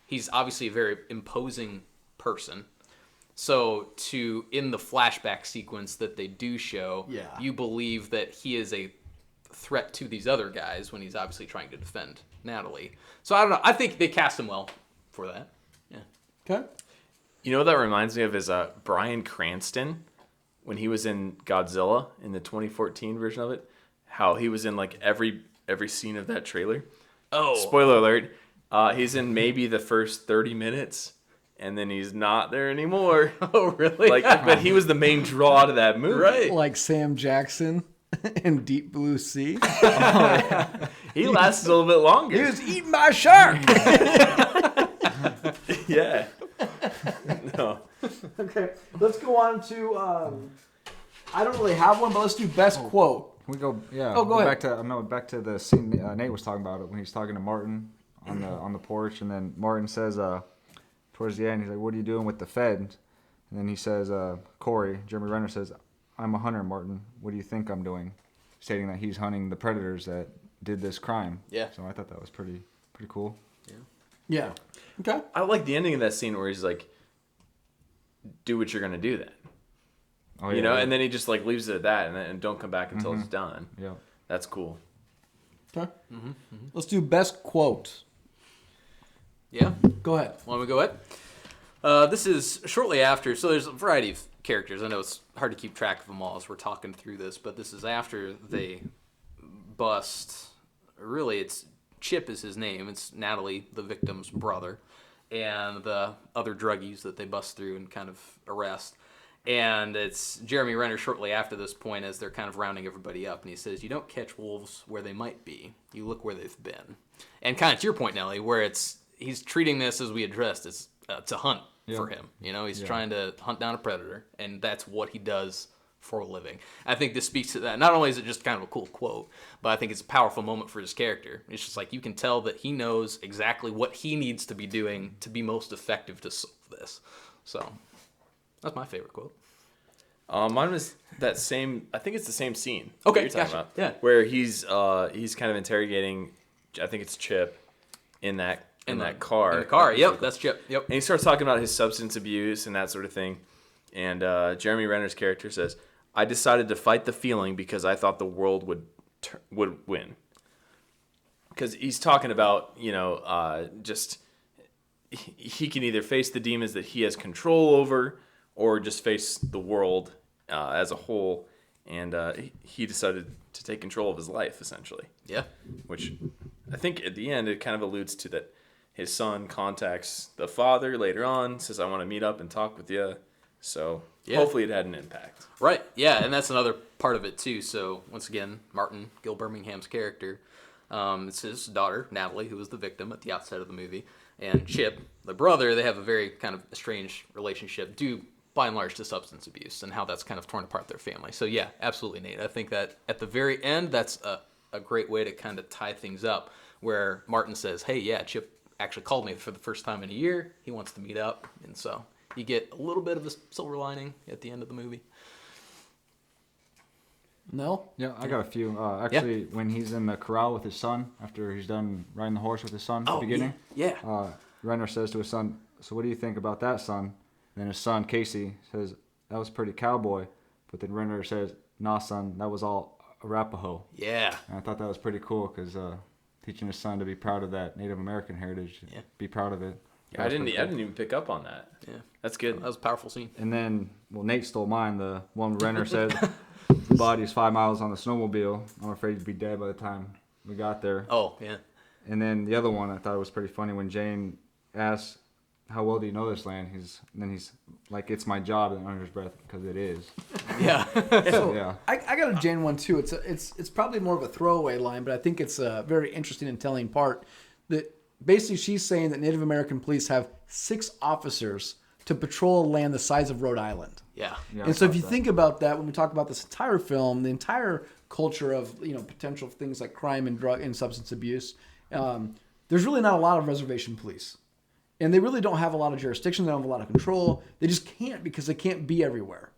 He's obviously a very imposing person. So in the flashback sequence that they do show, you believe that he is a threat to these other guys when he's obviously trying to defend Natalie. So I don't know. I think they cast him well for that. Yeah. Okay. You know what that reminds me of is Bryan Cranston when he was in Godzilla in the 2014 version of it. How he was in like every scene of that trailer. Oh, Spoiler alert. He's in maybe the first 30 minutes, and then he's not there anymore. Oh, really? But he was the main draw to that movie. Right. Like Sam Jackson in Deep Blue Sea. He lasted a little bit longer. He was eaten by a shark. Yeah. No. Okay, let's go on to. I don't really have one, but let's do best quote. We go, yeah. Oh, go ahead. Back to the scene Nate was talking about it when he's talking to Martin on the porch, and then Martin says, towards the end, he's like, "What are you doing with the Fed?" And then he says, Corey, Jeremy Renner says, "I'm a hunter, Martin. What do you think I'm doing?" Stating that he's hunting the predators that did this crime. Yeah. So I thought that was pretty cool. Yeah. Okay. I like the ending of that scene where he's like, "Do what you're gonna do then." Oh, You know, and then he just like leaves it at that, and don't come back until it's done. Yeah. That's cool. Okay. Let's do best quote. Yeah. Go ahead. Want me to go ahead? This is shortly after, so there's a variety of characters. I know it's hard to keep track of them all as we're talking through this, but this is after they bust. Really, it's Chip is his name. It's Natalie, the victim's brother, and the other druggies that they bust through and kind of arrest. And it's Jeremy Renner shortly after this point as they're kind of rounding everybody up. And he says, "You don't catch wolves where they might be. You look where they've been." And kind of to your point, Nelly, where he's treating this, as we addressed, as to hunt for him. You know, he's trying to hunt down a predator, and that's what he does for a living. I think this speaks to that. Not only is it just kind of a cool quote, but I think it's a powerful moment for his character. It's just like you can tell that he knows exactly what he needs to be doing to be most effective to solve this. So that's my favorite quote. Mine was that same. I think it's the same scene. Okay, that you're talking gotcha. about. Yeah. Where he's kind of interrogating. I think it's Chip in that car. In the car. Yep, that's Chip. Yep. And he starts talking about his substance abuse and that sort of thing. And Jeremy Renner's character says, "I decided to fight the feeling because I thought the world would win." Because he's talking about, just he can either face the demons that he has control over, or just face the world as a whole. And he decided to take control of his life, essentially. Yeah. Which I think at the end it kind of alludes to that his son contacts the father later on, says, "I want to meet up and talk with you." So hopefully it had an impact. Right. Yeah, and that's another part of it too. So once again, Martin, Gil Birmingham's character, it's his daughter, Natalie, who was the victim at the outset of the movie, and Chip, the brother. They have a very kind of strange relationship due by and large to substance abuse and how that's kind of torn apart their family. So yeah, absolutely, Nate. I think that at the very end, that's a great way to kind of tie things up, where Martin says, "Hey, yeah, Chip actually called me for the first time in a year. He wants to meet up." And so you get a little bit of a silver lining at the end of the movie. No? Yeah, I got a few. Actually, when he's in the corral with his son, after he's done riding the horse with his son at the beginning, Renner says to his son, "So what do you think about that, son?" And then his son, Casey, says, "That was pretty cowboy." But then Renner says, "Nah, son, that was all Arapaho." Yeah. And I thought that was pretty cool because teaching his son to be proud of that Native American heritage, be proud of it. Yeah, I didn't even pick up on that. Yeah. That's good. That was a powerful scene. And then, Nate stole mine. The one Renner says, "The body's 5 miles on the snowmobile. I'm afraid you'd be dead by the time we got there." Oh, yeah. And then the other one I thought was pretty funny when Jane asks, "How well do you know this land?" He's like, "It's my job," and under his breath, "Because it is." Yeah. So, yeah. I got a Jane one too. It's probably more of a throwaway line, but I think it's a very interesting and telling part. That basically she's saying that Native American police have 6 officers to patrol a land the size of Rhode Island. Yeah. And so if you think about that, when we talk about this entire film, the entire culture of potential things like crime and drug and substance abuse, there's really not a lot of reservation police. And they really don't have a lot of jurisdiction. They don't have a lot of control. They just can't because they can't be everywhere.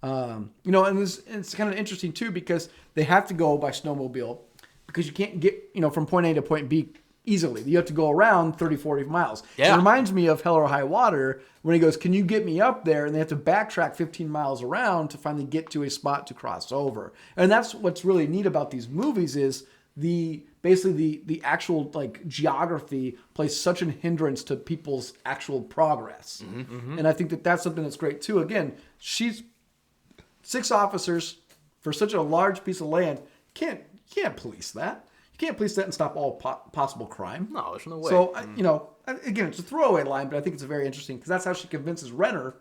And it's kind of interesting too because they have to go by snowmobile because you can't get from point A to point B easily. You have to go around 30, 40 miles. Yeah. It reminds me of Hell or High Water when he goes, "Can you get me up there?" And they have to backtrack 15 miles around to finally get to a spot to cross over. And that's what's really neat about these movies is the basically the actual like geography plays such an hindrance to people's actual progress. And I think that that's something that's great too. Again, she's 6 officers for such a large piece of land. You can't police that. You can't police that and stop all possible crime. No, there's no way. So, again, it's a throwaway line, but I think it's very interesting because that's how she convinces Renner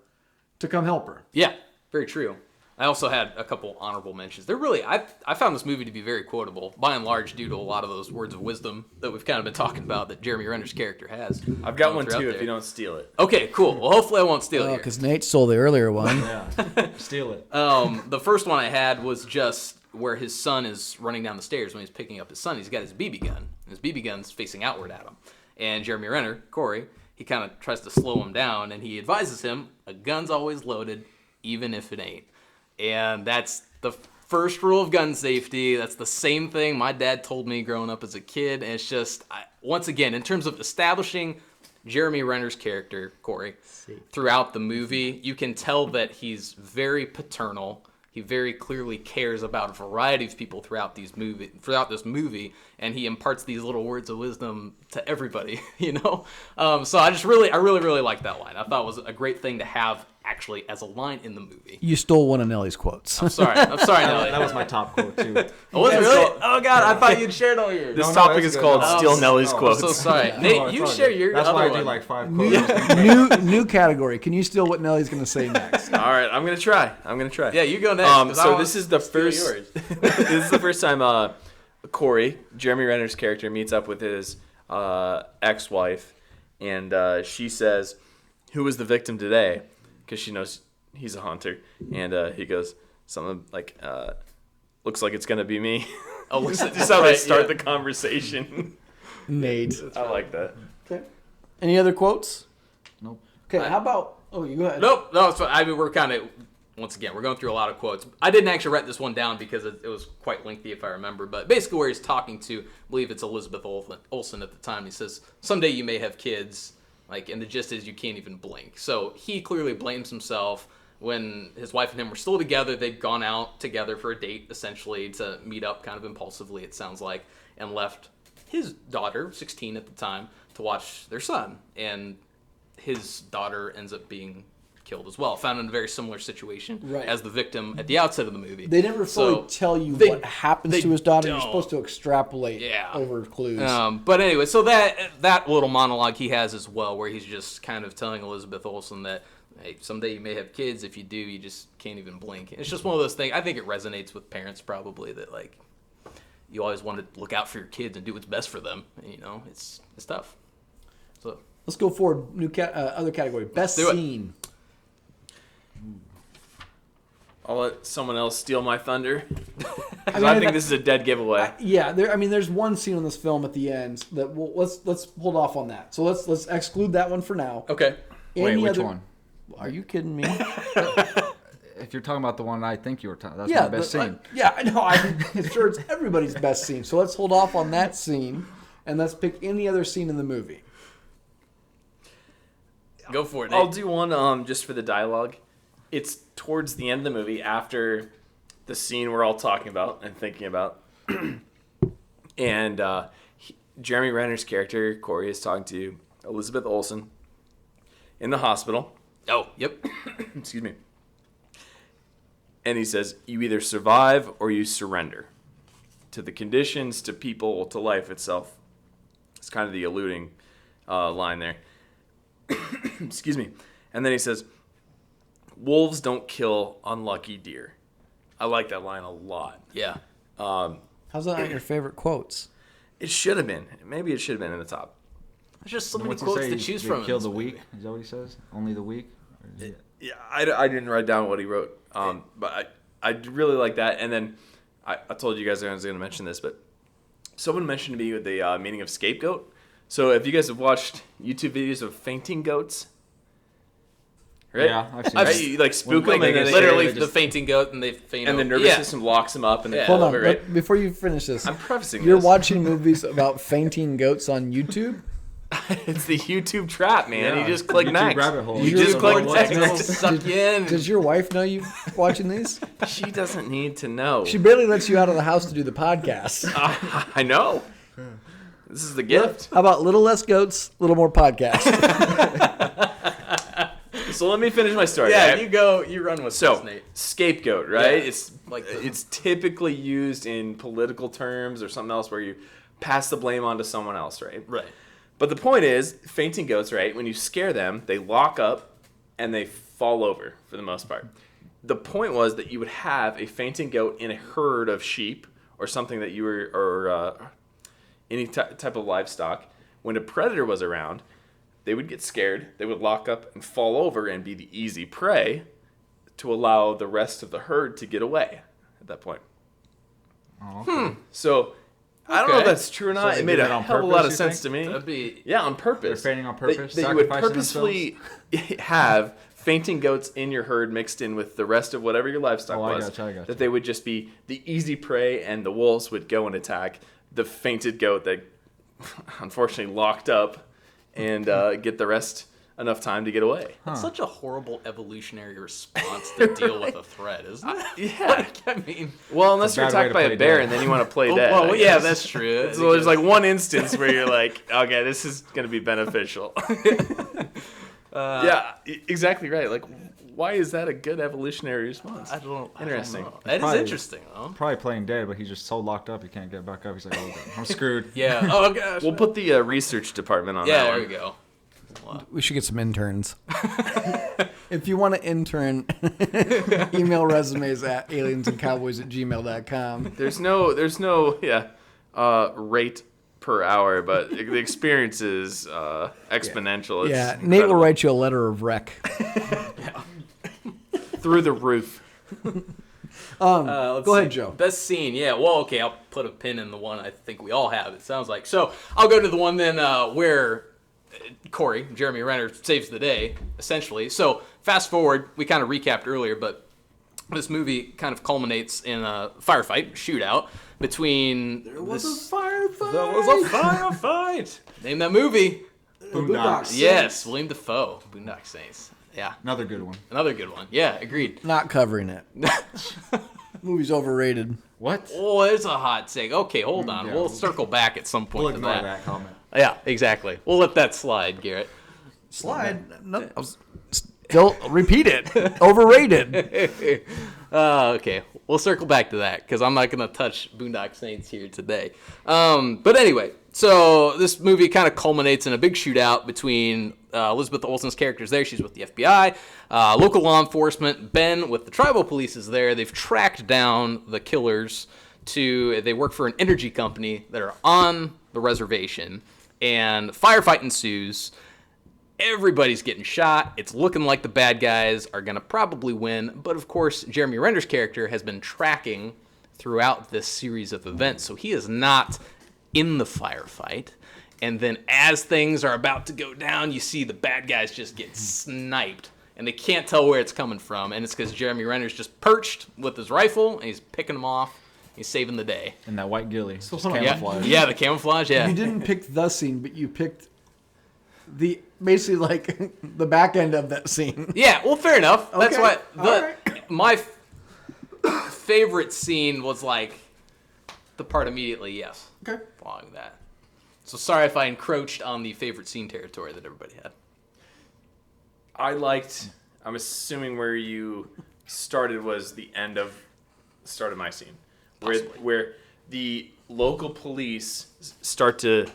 to come help her. Yeah, very true. I also had a couple honorable mentions. They're really, I found this movie to be very quotable, by and large, due to a lot of those words of wisdom that we've kind of been talking about that Jeremy Renner's character has. I've got one too if you don't steal it. Okay, cool. Well, hopefully I won't steal it. Because Nate stole the earlier one. Yeah, steal it. The first one I had was just where his son is running down the stairs when he's picking up his son. He's got his BB gun. His BB gun's facing outward at him. And Jeremy Renner, Corey, he kind of tries to slow him down, and he advises him, a gun's always loaded, even if it ain't. And that's the first rule of gun safety. That's the same thing my dad told me growing up as a kid. And it's just, once again, in terms of establishing Jeremy Renner's character, Corey, throughout the movie, you can tell that he's very paternal. He very clearly cares about a variety of people throughout this movie, and he imparts these little words of wisdom to everybody, So I really like that line. I thought it was a great thing to have actually as a line in the movie. You stole one of Nellie's quotes. I'm sorry, Nelly. That was my top quote too. Oh, was it really? Oh God, I thought you'd shared all yours. This topic is called Steal Nelly's Quotes. I'm so sorry. Nate, you share your That's other why I one. do like 5 quotes. New category. Can you steal what Nellie's going to say next? All right, I'm gonna try. Yeah, you go next. 'cause I So want this is the to steal first. yours. This is the first time Corey, Jeremy Renner's character, meets up with his ex-wife, and she says, "Who was the victim today?" Because she knows he's a hunter, and he goes something like, "Looks like it's gonna be me." Oh, Just how they start the conversation. Nate. I like that. Okay. Any other quotes? Nope. Okay, how about... Oh, you go ahead. Nope. No, it's fine. I mean, we're kind of, once again, we're going through a lot of quotes. I didn't actually write this one down because it was quite lengthy, if I remember. But basically where he's talking to, I believe it's Elizabeth Olsen at the time. He says, someday you may have kids. And the gist is you can't even blink. So he clearly blames himself. When his wife and him were still together, they'd gone out together for a date, essentially, to meet up kind of impulsively, it sounds like, and left his daughter, 16 at the time, to watch their son. And his daughter ends up being killed as well, found in a very similar situation as the victim at the outset of the movie. They never fully tell you what happens to his daughter. You're supposed to extrapolate over clues. But anyway, so that little monologue he has as well, where he's just kind of telling Elizabeth Olsen that, hey, someday you may have kids. If you do, you just can't even blink. It's just one of those things. I think it resonates with parents probably that, you always want to look out for your kids and do what's best for them. It's tough. So let's go forward. Other category. Best scene. I'll let someone else steal my thunder. I think this is a dead giveaway. There's one scene in this film at the end that let's hold off on that. So let's exclude that one for now. Okay. Wait, which one? Are you kidding me? If you're talking about the one I think you were talking, that's my best scene. I know. I'm sure it's everybody's best scene. So let's hold off on that scene, and let's pick any other scene in the movie. Go for it, Nate. I'll do one just for the dialogue. It's towards the end of the movie, after the scene we're all talking about and thinking about. And Jeremy Renner's character, Corey, is talking to Elizabeth Olsen in the hospital. Oh, yep. Excuse me. And he says, you either survive or you surrender to the conditions, to people, to life itself. It's kind of the alluding line there. Excuse me. And then he says, wolves don't kill unlucky deer. I like that line a lot. Yeah. How's that not your favorite quotes? It should have been. Maybe it should have been in the top. There's just so many What's he quotes say? to choose They from. kill the weak. Is that what he says? Only the weak? Yeah, I didn't write down what he wrote, but I really like that. And then I told you guys I was going to mention this, but someone mentioned to me the meaning of scapegoat. So if you guys have watched YouTube videos of fainting goats, right? Yeah, I've seen You spook them and then literally they the fainting goat, and they faint. and the nervous system locks them up and they Hold fall on, over, right? but before you finish this, I'm prefacing you're this. watching movies about fainting goats on YouTube? It's the YouTube trap, man. Yeah, You just click YouTube next. rabbit hole. You YouTube just click rabbit hole. next. Suck you in. Does your wife know you watching these? She doesn't need to know. She barely lets you out of the house to do the podcast. I know. This is the gift. How about little less goats, little more podcast? So let me finish my story. Yeah, right? you go. You run with So this, Nate. scapegoat, right? Yeah, It's like it's typically used in political terms or something else where you pass the blame onto someone else, right? Right. But the point is, fainting goats, right? When you scare them, they lock up and they fall over for the most part. The point was that you would have a fainting goat in a herd of sheep or something that you were, or any type of livestock. When a predator was around, they would get scared, they would lock up and fall over and be the easy prey to allow the rest of the herd to get away at that point. Oh, okay. So, I don't know if Okay. that's true or not. they It made did a that on hell of a purpose, lot of you sense think? to me. That'd be. Yeah, on purpose. They're fainting on purpose, That you would sacrificing purposefully have fainting goats in your herd mixed in with the rest of whatever your livestock Oh, I was. gotcha. That they would just be the easy prey, and the wolves would go and attack the fainted goat that unfortunately locked up and get the rest enough time to get away. It's such a horrible evolutionary response to deal with a threat, isn't it? Yeah. I mean, Well, unless you're bad way attacked to by play a bear dead. and then you want to play dead. well, I yeah, guess. that's true. So there's like one instance where you're like, okay, this is going to be beneficial. Yeah, exactly right. Like, why is that a good evolutionary response? I don't. Interesting. I don't know. That is Probably- interesting, though. Probably playing dead, but he's just so locked up he can't get back up. He's like, oh, I'm screwed. Yeah. Oh gosh. We'll put the research department on yeah, that there one. we go. We should get some interns. If you want to intern, email resumes at aliensandcowboys@gmail.com. There's no rate per hour, but the experience is exponential. It's Yeah, Nate will incredible. write you a letter of rec. through the roof. Let's Go ahead, see. Joe. Best scene, yeah. Well, okay, I'll put a pin in the one I think we all have. It sounds like. So I'll go to the one then where Corey, Jeremy Renner, saves the day essentially. So fast forward, we kind of recapped earlier, but this movie kind of culminates in a firefight, shootout between. There was a firefight. There was a firefight. Name that movie. Boondocks. Yes, William Dafoe, Boondock Saints. Yeah, Another good one. another good one. Yeah, agreed. Not covering it. Movie's overrated. What? Oh, it's a hot take. Okay, hold on. Yeah. We'll circle back at some point We'll to ignore that. that comment. Yeah, exactly. We'll let that slide, Garrett. Slide. No, still repeat it. Overrated. Okay, we'll circle back to that because I'm not going to touch Boondock Saints here today. But anyway, so this movie kind of culminates in a big shootout between Elizabeth Olsen's characters there. She's with the FBI. Local law enforcement. Ben with the tribal police is there. They've tracked down the killers they work for an energy company that are on the reservation. And firefight ensues. Everybody's getting shot. It's looking like the bad guys are going to probably win. But of course, Jeremy Renner's character has been tracking throughout this series of events. So he is not in the firefight. And then as things are about to go down, you see the bad guys just get sniped. And they can't tell where it's coming from. And it's because Jeremy Renner's just perched with his rifle. And he's picking them off. He's saving the day. And that white ghillie. Just hold on. camouflage. Yeah, the camouflage, yeah. You didn't pick the scene, but you picked the basically like the back end of that scene. Yeah, well, fair enough. That's Okay, what all right. my favorite scene was like the part immediately. Yes, Okay. following that. So sorry if I encroached on the favorite scene territory that everybody had. I'm assuming where you started was the start of my scene. Where the local police start to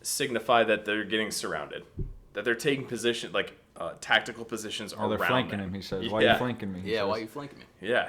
signify that they're getting surrounded. That they're taking position, like tactical positions Oh, they're around flanking them. him, he says. Why are Yeah. you flanking me? he Yeah, says. why are you flanking me? Yeah.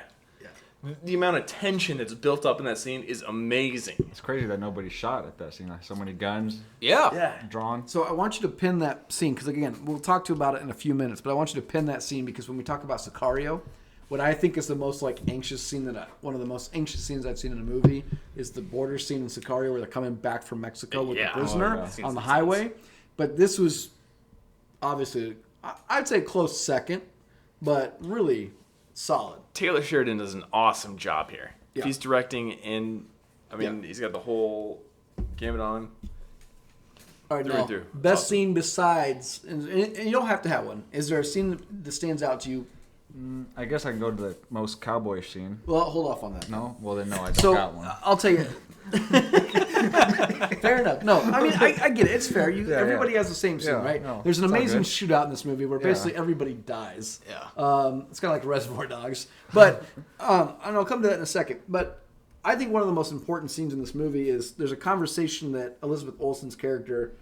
The amount of tension that's built up in that scene is amazing. It's crazy that nobody shot at that scene. Like, so many guns Yeah. drawn. So I want you to pin that scene because again, we'll talk to you about it in a few minutes. But I want you to pin that scene because when we talk about Sicario, what I think is the most like anxious scene one of the most anxious scenes I've seen in a movie is the border scene in Sicario where they're coming back from Mexico with Yeah. the prisoner Oh, yeah. on the highway. But this was obviously I'd say close second, but really solid. Taylor Sheridan does an awesome job here. Yeah. He's directing he's got the whole gamut on him. All right, Through now, and through. best Awesome. scene besides, and you don't have to have one. Is there a scene that stands out to you? I guess I can go to the most cowboy scene. Well, hold off on that. No? Well, then no, I don't So got one. I'll tell you. Fair enough. No, I mean, I get it. It's fair. Everybody has the same scene, Yeah, right? no, There's an it's all amazing good. shootout in this movie where Yeah. basically everybody dies. Yeah. It's kind of like Reservoir Dogs. But, and I'll come to that in a second. But I think one of the most important scenes in this movie is there's a conversation that Elizabeth Olsen's character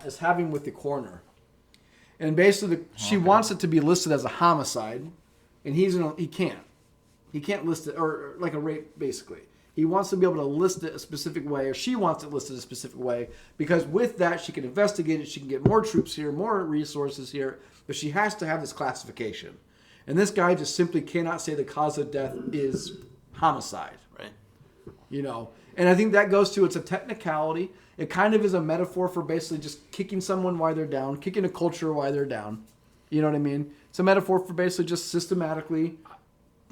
is having with the coroner. And basically, she wants it to be listed as a homicide, and he can't. He can't list it, or like a rape, basically. He wants to be able to list it a specific way, or she wants it listed a specific way, because with that, she can investigate it, she can get more troops here, more resources here, but she has to have this classification. And this guy just simply cannot say the cause of death is homicide. Right. You know, and I think that goes to, it's a technicality. It kind of is a metaphor for basically just kicking someone while they're down, kicking a culture while they're down. You know what I mean? It's a metaphor for basically just systematically.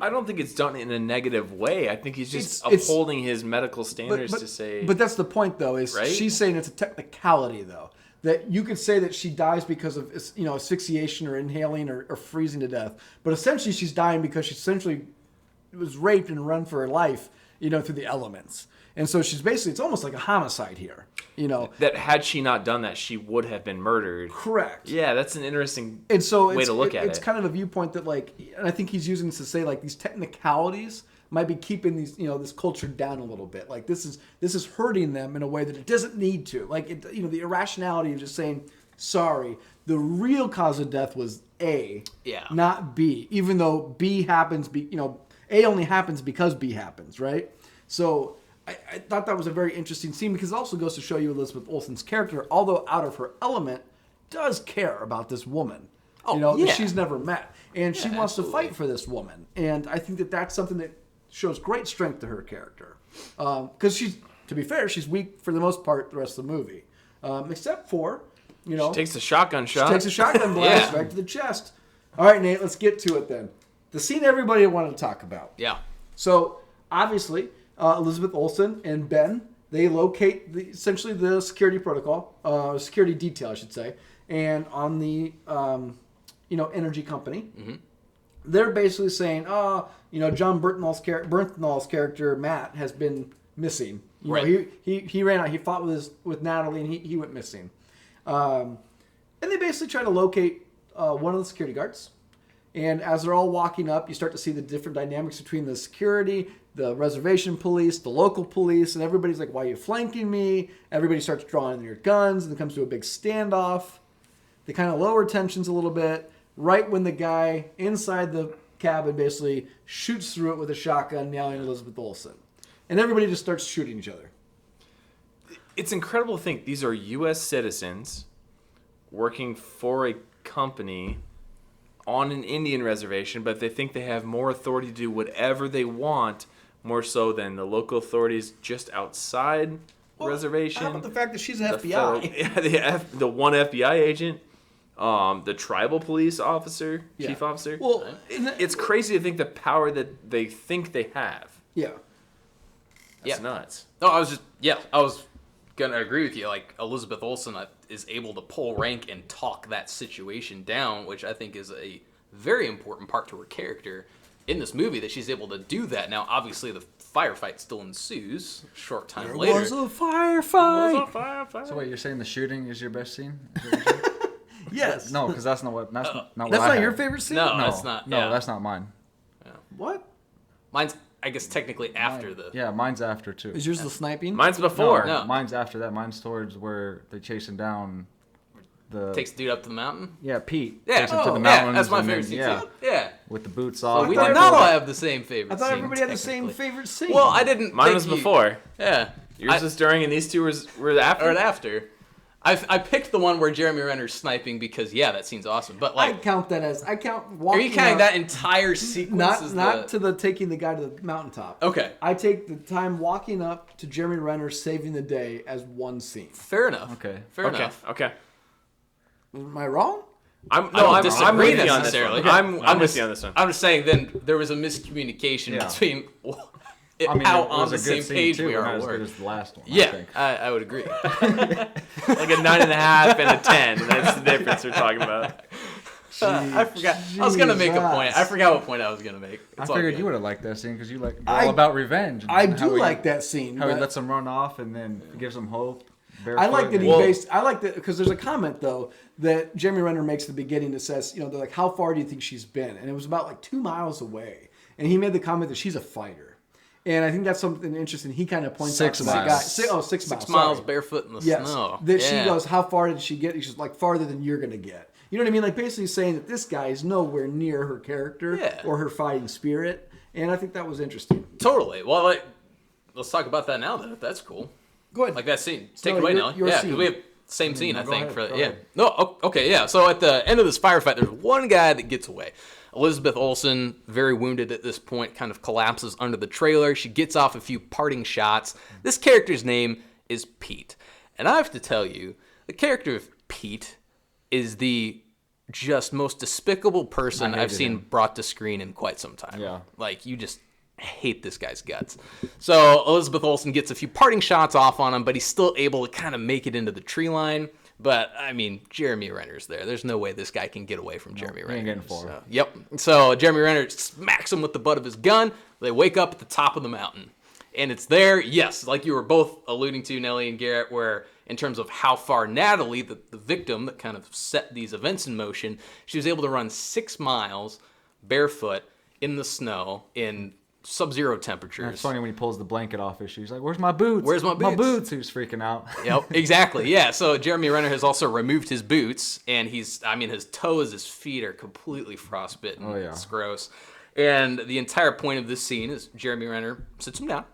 I don't think it's done in a negative way. I think he's just It's- upholding his medical standards to say. But that's the point, though, is Right? she's saying it's a technicality, though. That you could say that she dies because of, asphyxiation or inhaling or freezing to death. But essentially she's dying because she essentially was raped and run for her life, through the elements. And so she's basically, it's almost like a homicide here, that had she not done that, she would have been murdered. Correct. Yeah, that's an interesting And so way to look at it's it. kind of a viewpoint that, and I think he's using this to say, these technicalities might be keeping these, this culture down a little bit. Like, this is hurting them in a way that it doesn't need to. Like, the irrationality of just saying, sorry, the real cause of death was A, not B. Even though B happens, A only happens because B happens, right? So I thought that was a very interesting scene because it also goes to show you Elizabeth Olsen's character, although out of her element, does care about this woman, that she's never met. And she wants to fight for this woman. And I think that that's something that shows great strength to her character. Because to be fair, she's weak for the most part the rest of the movie. Except for, She takes a shotgun shot. She takes a shotgun blast right to the chest. All right, Nate, let's get to it then. The scene everybody wanted to talk about. Yeah. So, obviously, Elizabeth Olsen and Ben, they locate essentially the security protocol, security detail, I should say, and on the, energy company. Mm-hmm. They're basically saying, John Bernthal's character, Matt, has been missing. He ran out, he fought with Natalie, and he went missing. And they basically try to locate one of the security guards. And as they're all walking up, you start to see the different dynamics between the security, the reservation police, the local police, and everybody's like, why are you flanking me? Everybody starts drawing their guns, and it comes to a big standoff. They kind of lower tensions a little bit, right when the guy inside the cabin basically shoots through it with a shotgun, nailing Elizabeth Olsen. And everybody just starts shooting each other. It's incredible to think these are U.S. citizens working for a company on an Indian reservation, but they think they have more authority to do whatever they want, more so than the local authorities just outside the reservation. How about the fact that she's an FBI? The one FBI agent, the tribal police officer, chief officer. Well, it's crazy to think the power that they think they have. Yeah. That's nuts. No, I was gonna agree with you. Like, Elizabeth Olsen is able to pull rank and talk that situation down, which I think is a very important part to her character in this movie, that she's able to do that. Now, obviously, the firefight still ensues a short time later. Was a firefight. So wait, you're saying the shooting is your best scene? Yes. No, because that's not what. That's not what That's I not had. your favorite scene? No, No, that's not. No, yeah. that's not mine. What? Mine's, I guess, technically after the. Yeah, mine's after too. Is yours the sniping? Mine's before. No. Mine's after that. Mine's towards where they chase him down. Takes the dude up to the mountain. Yeah, Pete. Yeah, Takes him to the yeah, mountains. that's my and favorite then, scene too. Yeah. with the boots So off. we thought did not all everybody- have the same favorite I thought scene, everybody had the same technically. favorite scene. Well, I didn't. Mine think was you- before. Yeah. Yours was during, and these two were after. Or after. I picked the one where Jeremy Renner's sniping because that scene's awesome. But I like, count that as are walking. you counting up- that entire sequence? as Not to the taking the guy to the mountaintop. Okay. I take the time walking up to Jeremy Renner saving the day as one scene. Fair enough. Okay. Fair Okay. enough. Okay. Am I wrong? I'm don't disagree I'm with you on this necessarily. one. I'm with you on this one. I'm just saying. Then there was a miscommunication Yeah. between I mean, how it on was the a good same scene page too, we but are. not at as work. good as the last one. I Yeah, think. I would agree. Like a 9.5 and a 10. That's the difference we're talking about. I forgot. I was gonna make a point. I forgot what point I was gonna make. I It's all figured good. you would have liked that scene because you're all about revenge. I and how do he- like that scene. How he but lets him run off and then gives him hope. I like that barefoot. I like that because there's a comment though that Jeremy Renner makes at the beginning that says, they're like, how far do you think she's been? And it was about like 2 miles away. And he made the comment that she's a fighter. And I think that's something interesting. He kind of points 6 out to the guy. miles. 6 miles. 6 miles sorry. barefoot in the Yes. snow. That she Yeah. goes, how far did she get? She's like, farther than you're going to get. You know what I mean? Like basically saying that this guy is nowhere near her character Yeah. or her fighting spirit. And I think that was interesting. Totally. Well, let's talk about that now. Then, if that's cool. Go ahead. Like that scene. Take No, it away, your- Nelly. your Yeah, scene. because we have same scene, I go think. ahead, For go yeah. ahead. No. Okay. Yeah. So at the end of this firefight, there's one guy that gets away. Elizabeth Olsen, very wounded at this point, kind of collapses under the trailer. She gets off a few parting shots. This character's name is Pete, and I have to tell you, the character of Pete is the just most despicable person I've hated seen him. brought to screen in quite some time. Yeah. Like, you just hate this guy's guts. So Elizabeth Olsen gets a few parting shots off on him, but he's still able to kind of make it into the tree line. But, I mean, Jeremy Renner's there. There's no way this guy can get away from Jeremy he Renner. ain't getting far. So, yep. So Jeremy Renner smacks him with the butt of his gun. They wake up at the top of the mountain. And it's there, yes, like you were both alluding to, Nelly and Garrett, where in terms of how far Natalie, the victim that kind of set these events in motion, she was able to run 6 miles barefoot in the snow in sub-zero temperatures. It's funny when he pulls the blanket off his shoes. He's like, "Where's my boots? Where's my My boots?" boots." He was freaking out. Yep, exactly. Yeah. So Jeremy Renner has also removed his boots, and his toes, his feet are completely frostbitten. Oh, yeah. It's gross. And the entire point of this scene is Jeremy Renner sits him down,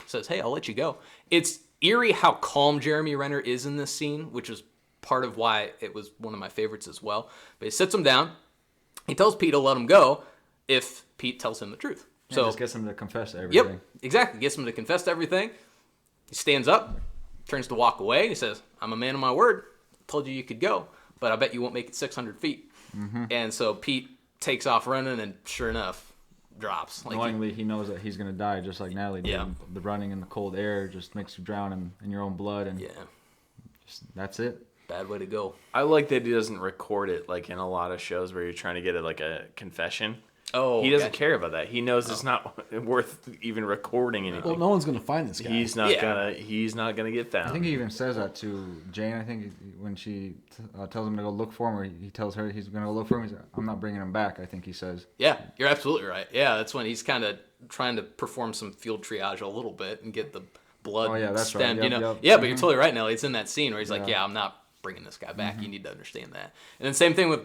says, "Hey, I'll let you go." It's eerie how calm Jeremy Renner is in this scene, which is part of why it was one of my favorites as well. But he sits him down. He tells Pete to let him go if Pete tells him the truth. So So just gets him to confess to everything. Yep, exactly. Gets him to confess to everything. He stands up, turns to walk away, and he says, "I'm a man of my word. Told you could go, but I bet you won't make it 600 feet." Mm-hmm. And so Pete takes off running, and sure enough, drops. Like, Knowingly, he knows that he's gonna die, just like Natalie did. Yeah. The running in the cold air just makes you drown in your own blood, and yeah, that's it. bad way to go. I like that he doesn't record it like in a lot of shows where you're trying to get it like a confession. Oh, He doesn't gotcha. care about that. He knows it's not worth even recording anything. Well, no one's going to find this guy. He's not Yeah. gonna get found. I think he even says that to Jane. I think when she tells him to go look for him, or he tells her he's gonna go look for him. He's like, "I'm not bringing him back." I think he says. Yeah, you're absolutely right. Yeah, that's when he's kind of trying to perform some field triage a little bit and get the blood Oh, yeah, that's right. stemmed. Yep, you know, yep. yeah, but you're totally right, Nelly. It's in that scene where he's like, Yeah. "Yeah, I'm not bringing this guy back. You need to understand that." And then same thing with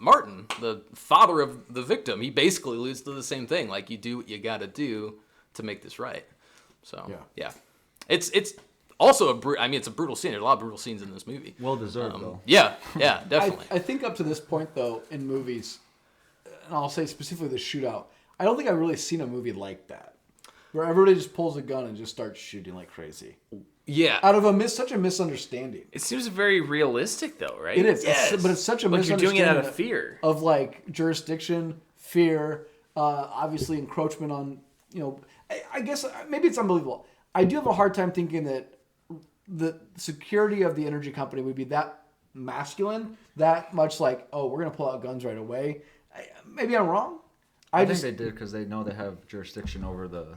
Martin, the father of the victim. He basically alludes to the same thing. Like, you do what you got to do to make this right. So yeah, it's also it's a brutal scene. There's a lot of brutal scenes in this movie. Well deserved though. Yeah, definitely. I think up to this point, though, in movies, and I'll say specifically the shootout, I don't think I've really seen a movie like that, where everybody just pulls a gun and just starts shooting like crazy. Yeah, Out of such a misunderstanding. It seems very realistic though, right? It is, Yes. but it's such a Like you're misunderstanding doing it out of fear. of like jurisdiction, fear, obviously encroachment on, I guess maybe it's unbelievable. I do have a hard time thinking that the security of the energy company would be that masculine, that much like, oh, we're going to pull out guns right away. Maybe I'm wrong. I think they did because they know they have jurisdiction over the.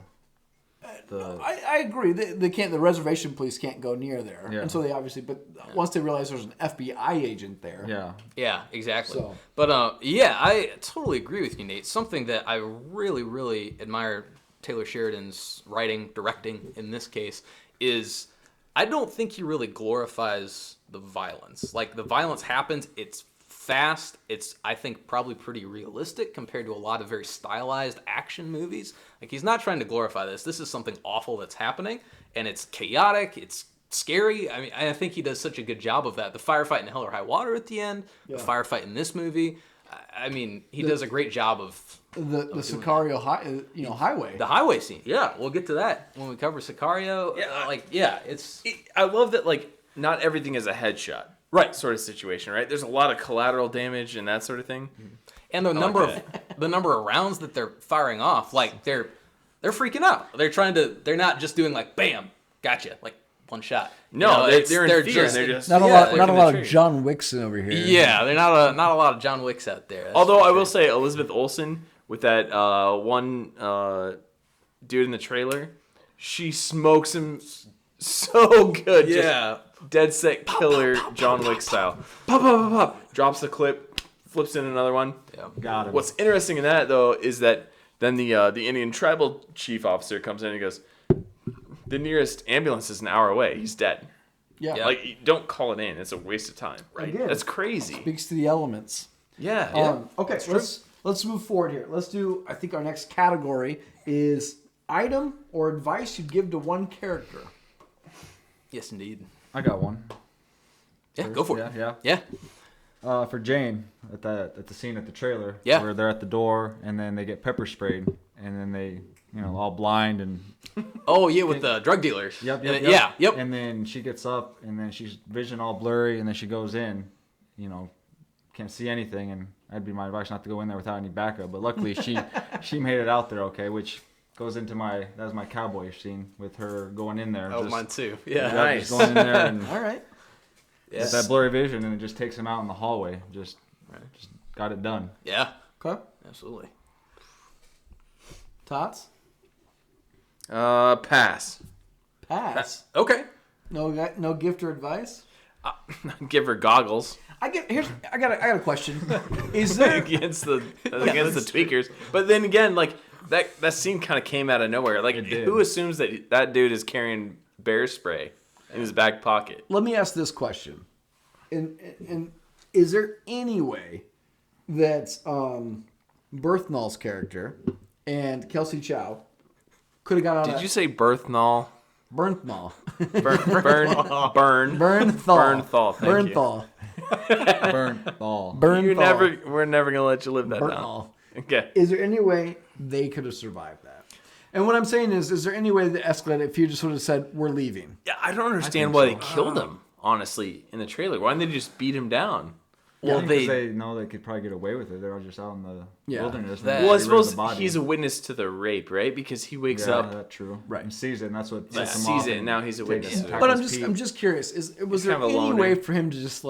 I agree. They can't. The reservation police can't go near there, Yeah. and so they obviously. But once they realize there's an FBI agent there, Yeah. Yeah, exactly. So- But I totally agree with you, Nate. Something that I really, really admire Taylor Sheridan's writing, directing in this case, is I don't think he really glorifies the violence. Like, the violence happens, it's fast, it's, I think, probably pretty realistic compared to a lot of very stylized action movies. Like, he's not trying to glorify this. This is something awful that's happening, and it's chaotic, it's scary. I mean, I think he does such a good job of that. The firefight in Hell or High Water at the end, the firefight in this movie. I mean, he does a great job of the Sicario highway. the highway scene. Yeah, we'll get to that when we cover Sicario. Yeah, It's I love that. Like, not everything is a headshot, Right. Sort of situation, right? There's a lot of collateral damage and that sort of thing. and the number of rounds that they're firing off. Like, they're freaking out. They're not just doing like bam, gotcha. Like, one shot. No, it's- they're in fear. just- They're just Not a Yeah, lot. like Not a in the lot of tree. John Wicks over here. Yeah, they're not a lot of John Wicks out there. that's Although for I will sure. say Elizabeth Olsen with that one dude in the trailer, she smokes him so good. Just Yeah. dead set killer John Wick style. Pop, pop, pop, pop. Drops the clip, flips in another one. Yeah. Got him. What's interesting in that though is that then the Indian tribal chief officer comes in and he goes, the nearest ambulance is an hour away. He's dead. Yeah. Yeah. Like, don't call it in. It's a waste of time. Right. Again. That's crazy. Speaks to the elements. Yeah. Okay, let's move forward here. Let's do. I think our next category is item or advice you'd give to one character. Yes, indeed. I got one. Yeah, go for Yeah, it. yeah. Yeah. For Jane at the scene at the trailer, Yeah. where they're at the door and then they get pepper sprayed and then they, all blind and Oh yeah, with the drug dealers. yep. Yeah. Yep. And then she gets up and then she's vision all blurry and then she goes in, can't see anything, and that'd be my advice not to go in there without any backup. But luckily she made it out there okay, which goes into that was my cowboy scene with her going in there. Oh, just, mine too. yeah, Yeah. Nice. just going in there and All right. with that blurry vision, and it just takes him out in the hallway. Just got it done. Yeah. Okay. Absolutely. Tots. Pass. Pass. Okay. No gift or advice. Give her goggles I got a question. Is there? against the tweakers. But then again, like that scene kind of came out of nowhere. Like, did. who assumes that dude is carrying bear spray in his back pocket? Let me ask this question. And is there any way that Berthnall's character and Kelsey Chow could have got out Did of you say Berthnall? Bernthal. Burn. Bernthal. Thank you. Bernthal. Burnt ball. Bernthal. We're never gonna let you live that down. Bernthal. Okay. Is there any way they could have survived that? And what I'm saying is there any way that escalated if you just would have said, we're leaving? Yeah, I don't understand why they killed him. Honestly, in the trailer, why didn't they just beat him down? Well, Because they know they could probably get away with it. They're all just out in the wilderness. and that- they Well, I get rid of the suppose body. he's a witness to the rape, right? Because he wakes yeah, up. that's true. Right. And sees it, and that's what Yeah, sets him sees off it, and now he's a witness takes- to it. But tackles I'm Pete. just curious. Was He's there kind of a any loner. way for him to just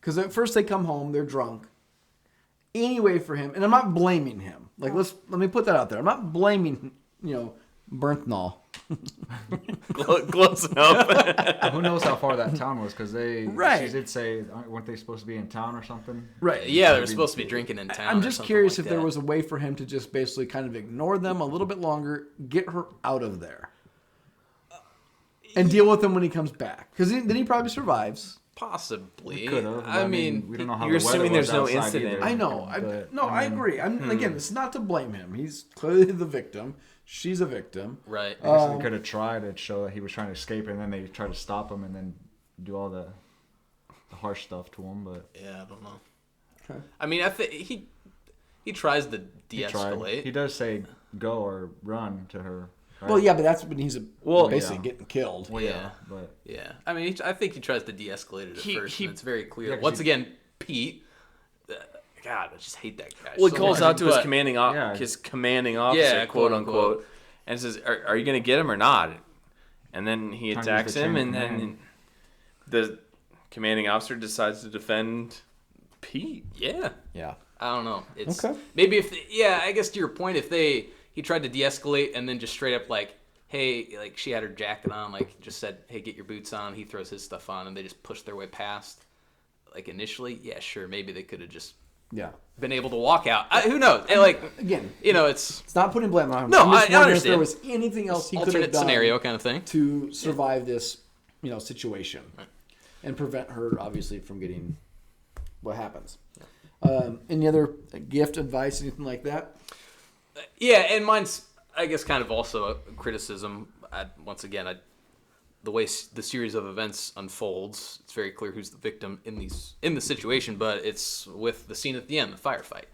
because at first they come home, they're drunk. Any way for him, and I'm not blaming him. Let me put that out there. I'm not blaming Bernthal. Close enough. Who knows how far that town was? Because Right. she did say, weren't they supposed to be in town or something? Right. Yeah, they were supposed to be drinking in town. I'm or just something curious like if there that. was a way for him to just basically kind of ignore them a little bit longer, get her out of there, and deal with him when he comes back. Because then he probably survives. Possibly. Could have. I mean, we don't know how you're the weather assuming was there's no outside incident. either. I know. I agree. Again, it's not to blame him. He's clearly the victim. She's a victim. right. I guess they could have tried to show that he was trying to escape, and then they tried to stop him, and then do all the harsh stuff to him. But Yeah, I don't know. Okay. I mean, I think he tries to he tried. de-escalate. He does say go or run to her. Right? Well, yeah, but that's when he's basically yeah. getting killed. Well, yeah. but Yeah, I mean, I think he tries to de-escalate it at first. And it's very clear. Yeah, 'cause Once again, Pete. God, I just hate that guy. Well, so he calls much. out to his But- commanding Yeah. officer, Yeah, quote quote, unquote, unquote. and says, "Are you going to get him or not?" And then he Trying to use attacks the him, chain and of then command. the commanding officer decides to defend Pete. Yeah, Yeah. I don't know. It's Okay. maybe I guess to your point, if he tried to de-escalate and then just straight up hey, she had her jacket on, just said, hey, get your boots on. He throws his stuff on, and they just push their way past. Initially, yeah, sure, maybe they could have just Yeah. been able to walk out. Who knows? Again, It's it's not putting blame on him. No, I'm just I wondering if there understand. was anything else he could have alternate done scenario kind of thing. to survive this, situation, and prevent her obviously from getting what happens. Any other gift, advice, anything like that? Yeah, and mine's, I guess, kind of also a criticism. Once again, the way the series of events unfolds, it's very clear who's the victim in the situation. But it's with the scene at the end, the firefight.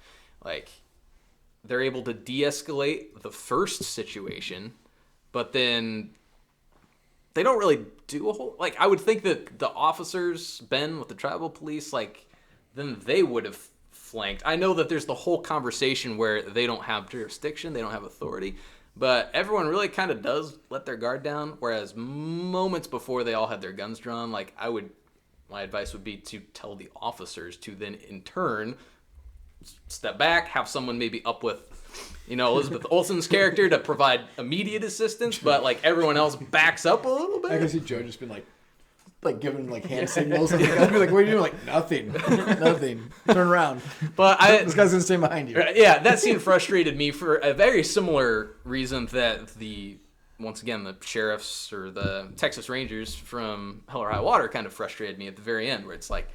They're able to de-escalate the first situation, but then they don't really do a whole. I would think that the officers, Ben with the tribal police, then they would have flanked. I know that there's the whole conversation where they don't have jurisdiction, they don't have authority. But everyone really kind of does let their guard down, whereas moments before they all had their guns drawn, like my advice would be to tell the officers to then in turn step back, have someone maybe up with, Elizabeth Olsen's character to provide immediate assistance, but like everyone else backs up a little bit. I can see Joe just been like giving like hand signals. And the guy's be like, "What are you doing?" Like, nothing. Turn around. But This guy's gonna stay behind you. Yeah, that scene frustrated me for a very similar reason that the sheriffs or the Texas Rangers from Hell or High Water kind of frustrated me at the very end, where it's like,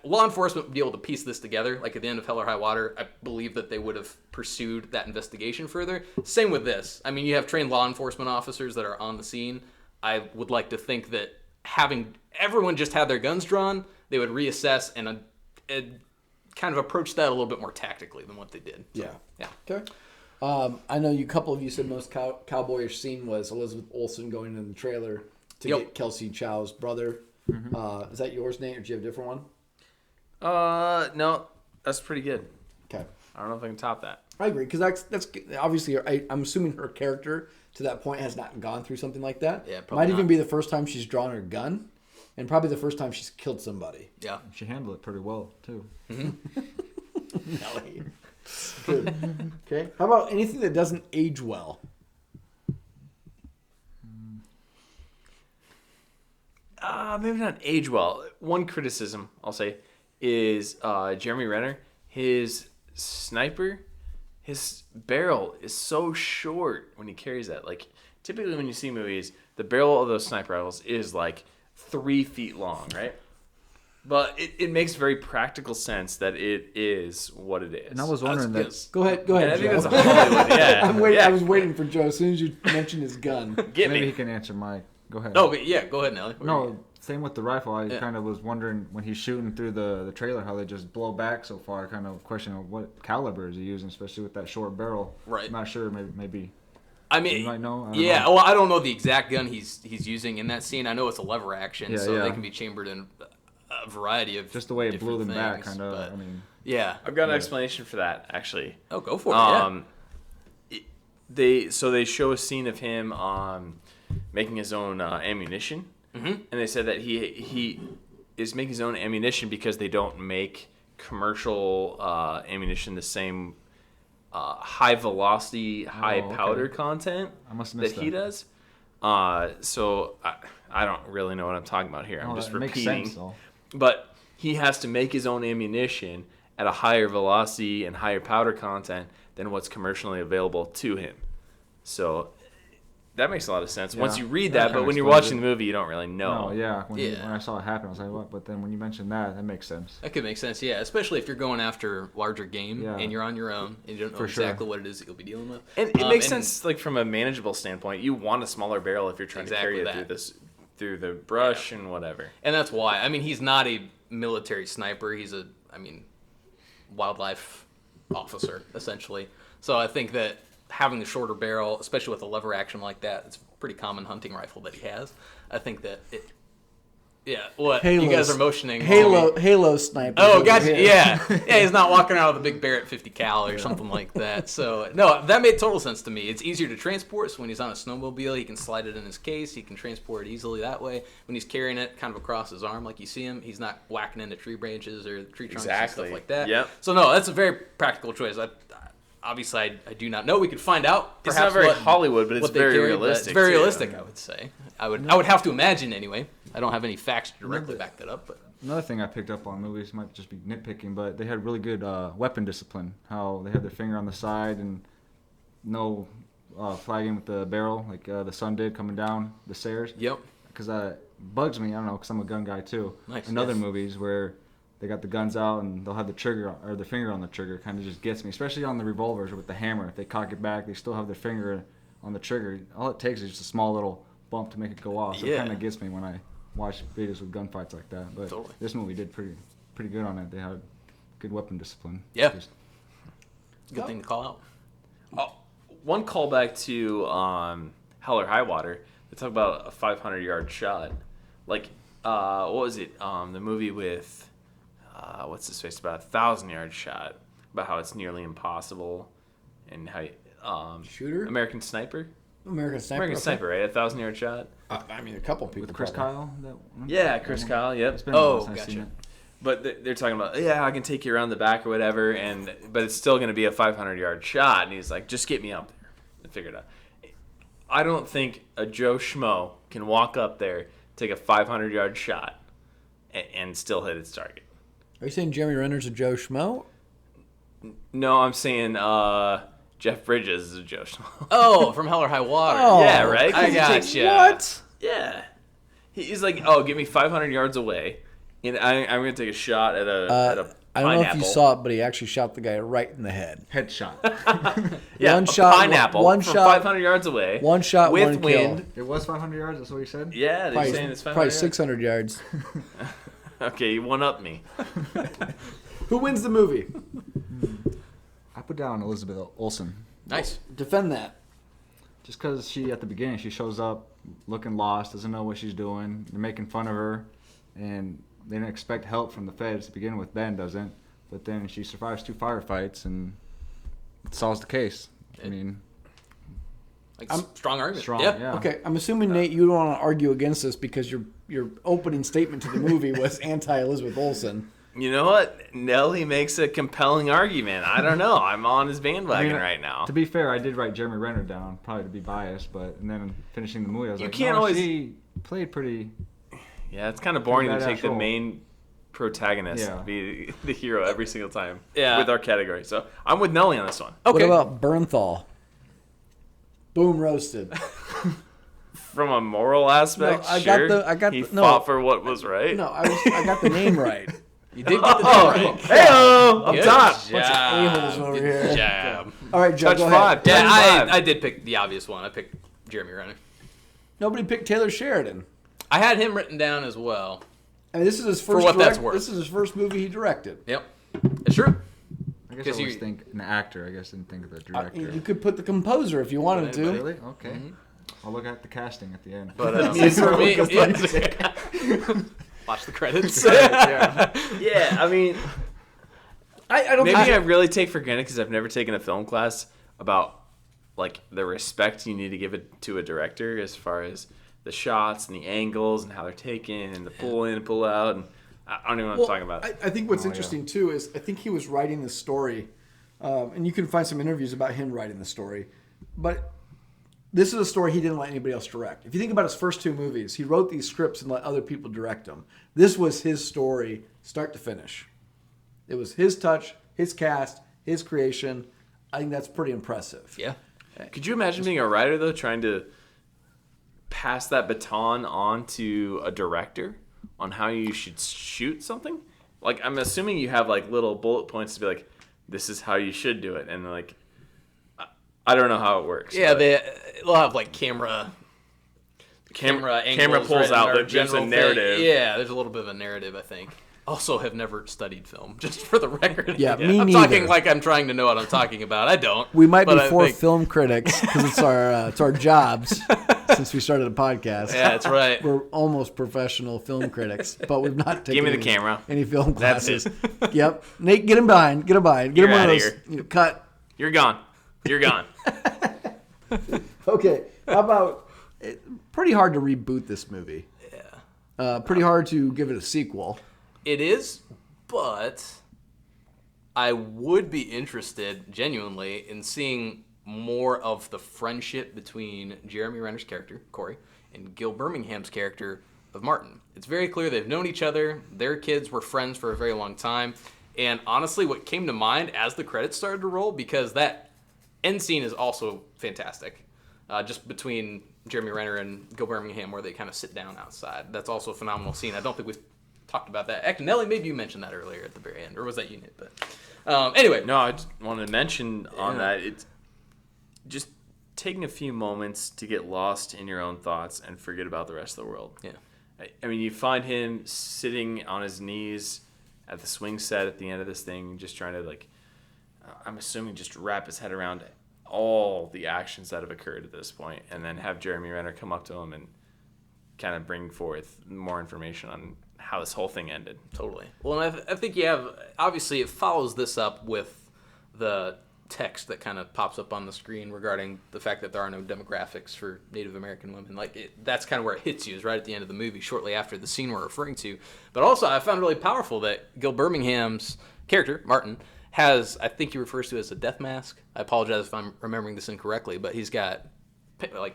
law enforcement would be able to piece this together. Like at the end of Hell or High Water, I believe that they would have pursued that investigation further. Same with this. I mean, you have trained law enforcement officers that are on the scene. I would like to think that having everyone just have their guns drawn, they would reassess and kind of approach that a little bit more tactically than what they did. So, yeah. Okay. I know a couple of you said most cowboyish scene was Elizabeth Olsen going in the trailer to get Kelsey Chow's brother. Mm-hmm. Is that yours, Nate, or do you have a different one? No, that's pretty good. Okay. I don't know if I can top that. I agree, because that's obviously, I'm assuming her character to that point has not gone through something like that. Yeah, probably Might even not. be the first time she's drawn her gun, and probably the first time she's killed somebody. Yeah. She handled it pretty well, too. Nelly. Good. Okay. How about anything that doesn't age well? Maybe not age well. One criticism I'll say is Jeremy Renner. His sniper, his barrel is so short when he carries that. Like typically when you see movies, the barrel of those sniper rifles is like 3 feet long, right? But it makes very practical sense that it is what it is. And I was wondering Go ahead, And I think Joe. that's a Hollywood. Yeah, I'm waiting. Yeah. I was waiting for Joe as soon as you mentioned his gun. Get maybe me. he can answer my. Go ahead. No, but yeah, go ahead, Nelly. No, same with the rifle. I kind of was wondering when he's shooting through the trailer how they just blow back so far. Kind of questioning what caliber is he using, especially with that short barrel. Right. I'm not sure. Maybe. I mean, You might know? I don't yeah. know. Well, I don't know the exact gun he's using in that scene. I know it's a lever action, Yeah, so yeah. they can be chambered in a variety of Just the way it blew them different back, things, kind of. but- I mean, Yeah. I've got an explanation for that actually. Oh, go for it. They show a scene of him making his own ammunition, and they said that he is making his own ammunition because they don't make commercial ammunition the same high velocity, high okay. powder content I must have that missed he that. does. So I don't really know what I'm talking about here. I'm oh, just that makes repeating. sense, though. But he has to make his own ammunition at a higher velocity and higher powder content than what's commercially available to him. So that makes a lot of sense once Yeah, you read that that, kinda but when you're explains watching it. the movie, you don't really know. No, yeah. When Yeah. I saw it happen, I was like, what? But then when you mentioned that makes sense. That could make sense, yeah. Especially if you're going after larger game Yeah. and you're on your own and you don't know For sure. exactly what it is that you'll be dealing with. And it makes and- sense, like from a manageable standpoint. You want a smaller barrel if you're trying Exactly to carry that. it through the brush and whatever. And that's why. I mean, he's not a military sniper. He's wildlife officer, essentially. So I think that having the shorter barrel, especially with a lever action like that, it's a pretty common hunting rifle that he has. I think that it... Yeah, what? You guys are motioning. Halo sniper. Oh, gotcha. Yeah. Yeah, he's not walking around with a big Barrett 50 cal or something like that. So, no, that made total sense to me. It's easier to transport, so when he's on a snowmobile, he can slide it in his case. He can transport it easily that way. When he's carrying it kind of across his arm, like you see him, he's not whacking into tree branches or tree trunks and Exactly. stuff like that. Yep. So, no, that's a very practical choice. Obviously, I do not know. We could find out. It's Perhaps not very what- Hollywood, but it's what they very carry, but realistic. It's very too. realistic, I would say. I would have to imagine anyway. I don't have any facts to directly back that up, but Another thing I picked up on movies might just be nitpicking, but they had really good weapon discipline. How they had their finger on the side and no flagging with the barrel, like the sun did coming down the stairs. yep. Because bugs me. I don't know, because I'm a gun guy too. Nice, In other yes. movies where they got the guns out and they'll have the trigger or the finger on the trigger, kind of just gets me. Especially on the revolvers with the hammer. If they cock it back, they still have their finger on the trigger. All it takes is just a small little bump to make it go off. So it Yeah. kind of gets me when I watch videos with gunfights like that. But Totally. this movie did pretty good on it. They had good weapon discipline. Yeah. Just- Good thing to call out. One callback to Hell or High Water. They talk about a 500-yard shot. Like, what was it? The movie with, what's his face? About a 1,000-yard shot. About how it's nearly impossible. and how Shooter? American Sniper. American Sniper. American okay. Sniper, right? 1,000-yard shot. I mean, a couple people. With Chris probably. Kyle? That one? Yeah, Chris Kyle. Yep. It's been a while Oh, since I've seen gotcha. it. But they're talking about, I can take you around the back or whatever, but it's still going to be a 500-yard shot. And he's like, just get me up there and figure it out. I don't think a Joe Schmo can walk up there, take a 500-yard shot, and still hit its target. Are you saying Jeremy Renner's a Joe Schmo? No, I'm saying Jeff Bridges is a Joe Schmo. Oh, from Hell or High Water. Oh, Yeah, right? 'Cause I he takes- gotcha. What? Yeah. He's like, get me 500 yards away, and I'm going to take a shot at a pineapple. I don't know if you saw it, but he actually shot the guy right in the head. Headshot. Yeah, One a shot, pineapple one from shot, 500 yards away. One shot, with one wind. kill. It was 500 yards. That's what you said. Yeah, they're saying it's 500 Probably yards. 600 yards. Okay, you one-up me. Who wins the movie? I put down Elizabeth Olsen. Nice. Defend that. Just because at the beginning, she shows up looking lost, doesn't know what she's doing. They're making fun of her, and they didn't expect help from the feds to begin with. Ben doesn't, but then she survives 2 firefights and it solves the case. I mean, Strong argument. strong. Yeah. Yeah. Okay, I'm assuming, Nate, you don't want to argue against this because your opening statement to the movie was anti-Elizabeth Olsen. You know what? Nelly makes a compelling argument. I don't know. I'm on his bandwagon right now. To be fair, I did write Jeremy Renner down, probably to be biased, and then finishing the movie, I was You like, can't no, always- she played pretty. Yeah, it's kind of boring to Badass take the role. main protagonist Yeah. to be the hero every single time Yeah. with our category. So I'm with Nelly on this one. Okay. What about Bernthal? Boom, roasted. From a moral aspect, No, I got sure. the- he no. fought for what was right. No, I got the name right. You did get the name right. Hey-o! Up Good top! job. a-holes over Good here. job. All right, Joe, Touch go five. ahead. Yeah, Touch five. I did pick the obvious one. I picked Jeremy Renner. Nobody picked Taylor Sheridan. I had him written down as well. I mean, this is his first. what that's worth. This is his first movie he directed. Yep. It's true. I guess I 'Cause always you- think an actor. I guess I didn't think of the director. You could put the composer if you wanted to. Really? Okay. I'll look at the casting at the end. But for me, watch the credits. Yeah, I mean, I don't maybe think I really take for granted because I've never taken a film class about like the respect you need to give it to a director as far as the shots and the angles and how they're taken and the pull in and pull out. And I don't even know what I'm talking about. I think what's interesting too is I think he was writing the story, and you can find some interviews about him writing the story. But this is a story he didn't let anybody else direct. If you think about his first 2 movies, he wrote these scripts and let other people direct them. This was his story, start to finish. It was his touch, his cast, his creation. I think that's pretty impressive. Yeah. Could you imagine being a writer though, trying to pass that baton on to a director on how you should shoot something? Like, I'm assuming you have like little bullet points to be like, this is how you should do it, and like, I don't know how it works. Yeah, but they'll have like camera camera angles pulls written out, or but there's a general narrative. thing. Yeah, there's a little bit of a narrative, I think. Also, have never studied film, just for the record. Yeah, me I'm neither. talking like I'm trying to know what I'm talking about. I don't. We might be but I 4 think- film critics because it's our jobs since we started a podcast. Yeah, that's right. We're almost professional film critics, but we've not taken Give me the camera. any film That's classes. it. Yep. Nate, get him behind. Get him behind. Get You're him one of outta those. here. You know, cut. You're gone. You're gone. Okay. How about pretty hard to reboot this movie. Yeah. Pretty hard to give it a sequel. It is, but I would be interested, genuinely, in seeing more of the friendship between Jeremy Renner's character, Corey, and Gil Birmingham's character of Martin. It's very clear they've known each other. Their kids were friends for a very long time. And honestly, what came to mind as the credits started to roll, because that end scene is also fantastic, just between Jeremy Renner and Gil Birmingham, where they kind of sit down outside. That's also a phenomenal scene. I don't think we've talked about that. Actually, Nelly, maybe you mentioned that earlier at the very end, or was that you, Nate? But anyway, No, I just wanted to mention on that, it's just taking a few moments to get lost in your own thoughts and forget about the rest of the world. Yeah. I mean, you find him sitting on his knees at the swing set at the end of this thing, just trying to, like, I'm assuming just wrap his head around all the actions that have occurred at this point, and then have Jeremy Renner come up to him and kind of bring forth more information on how this whole thing ended. Totally. Well, and I think you have, obviously, it follows this up with the text that kind of pops up on the screen regarding the fact that there are no demographics for Native American women. That's kind of where it hits you, is right at the end of the movie, shortly after the scene we're referring to. But also, I found really powerful that Gil Birmingham's character, Martin, has, I think he refers to it as a death mask. I apologize if I'm remembering this incorrectly, but he's got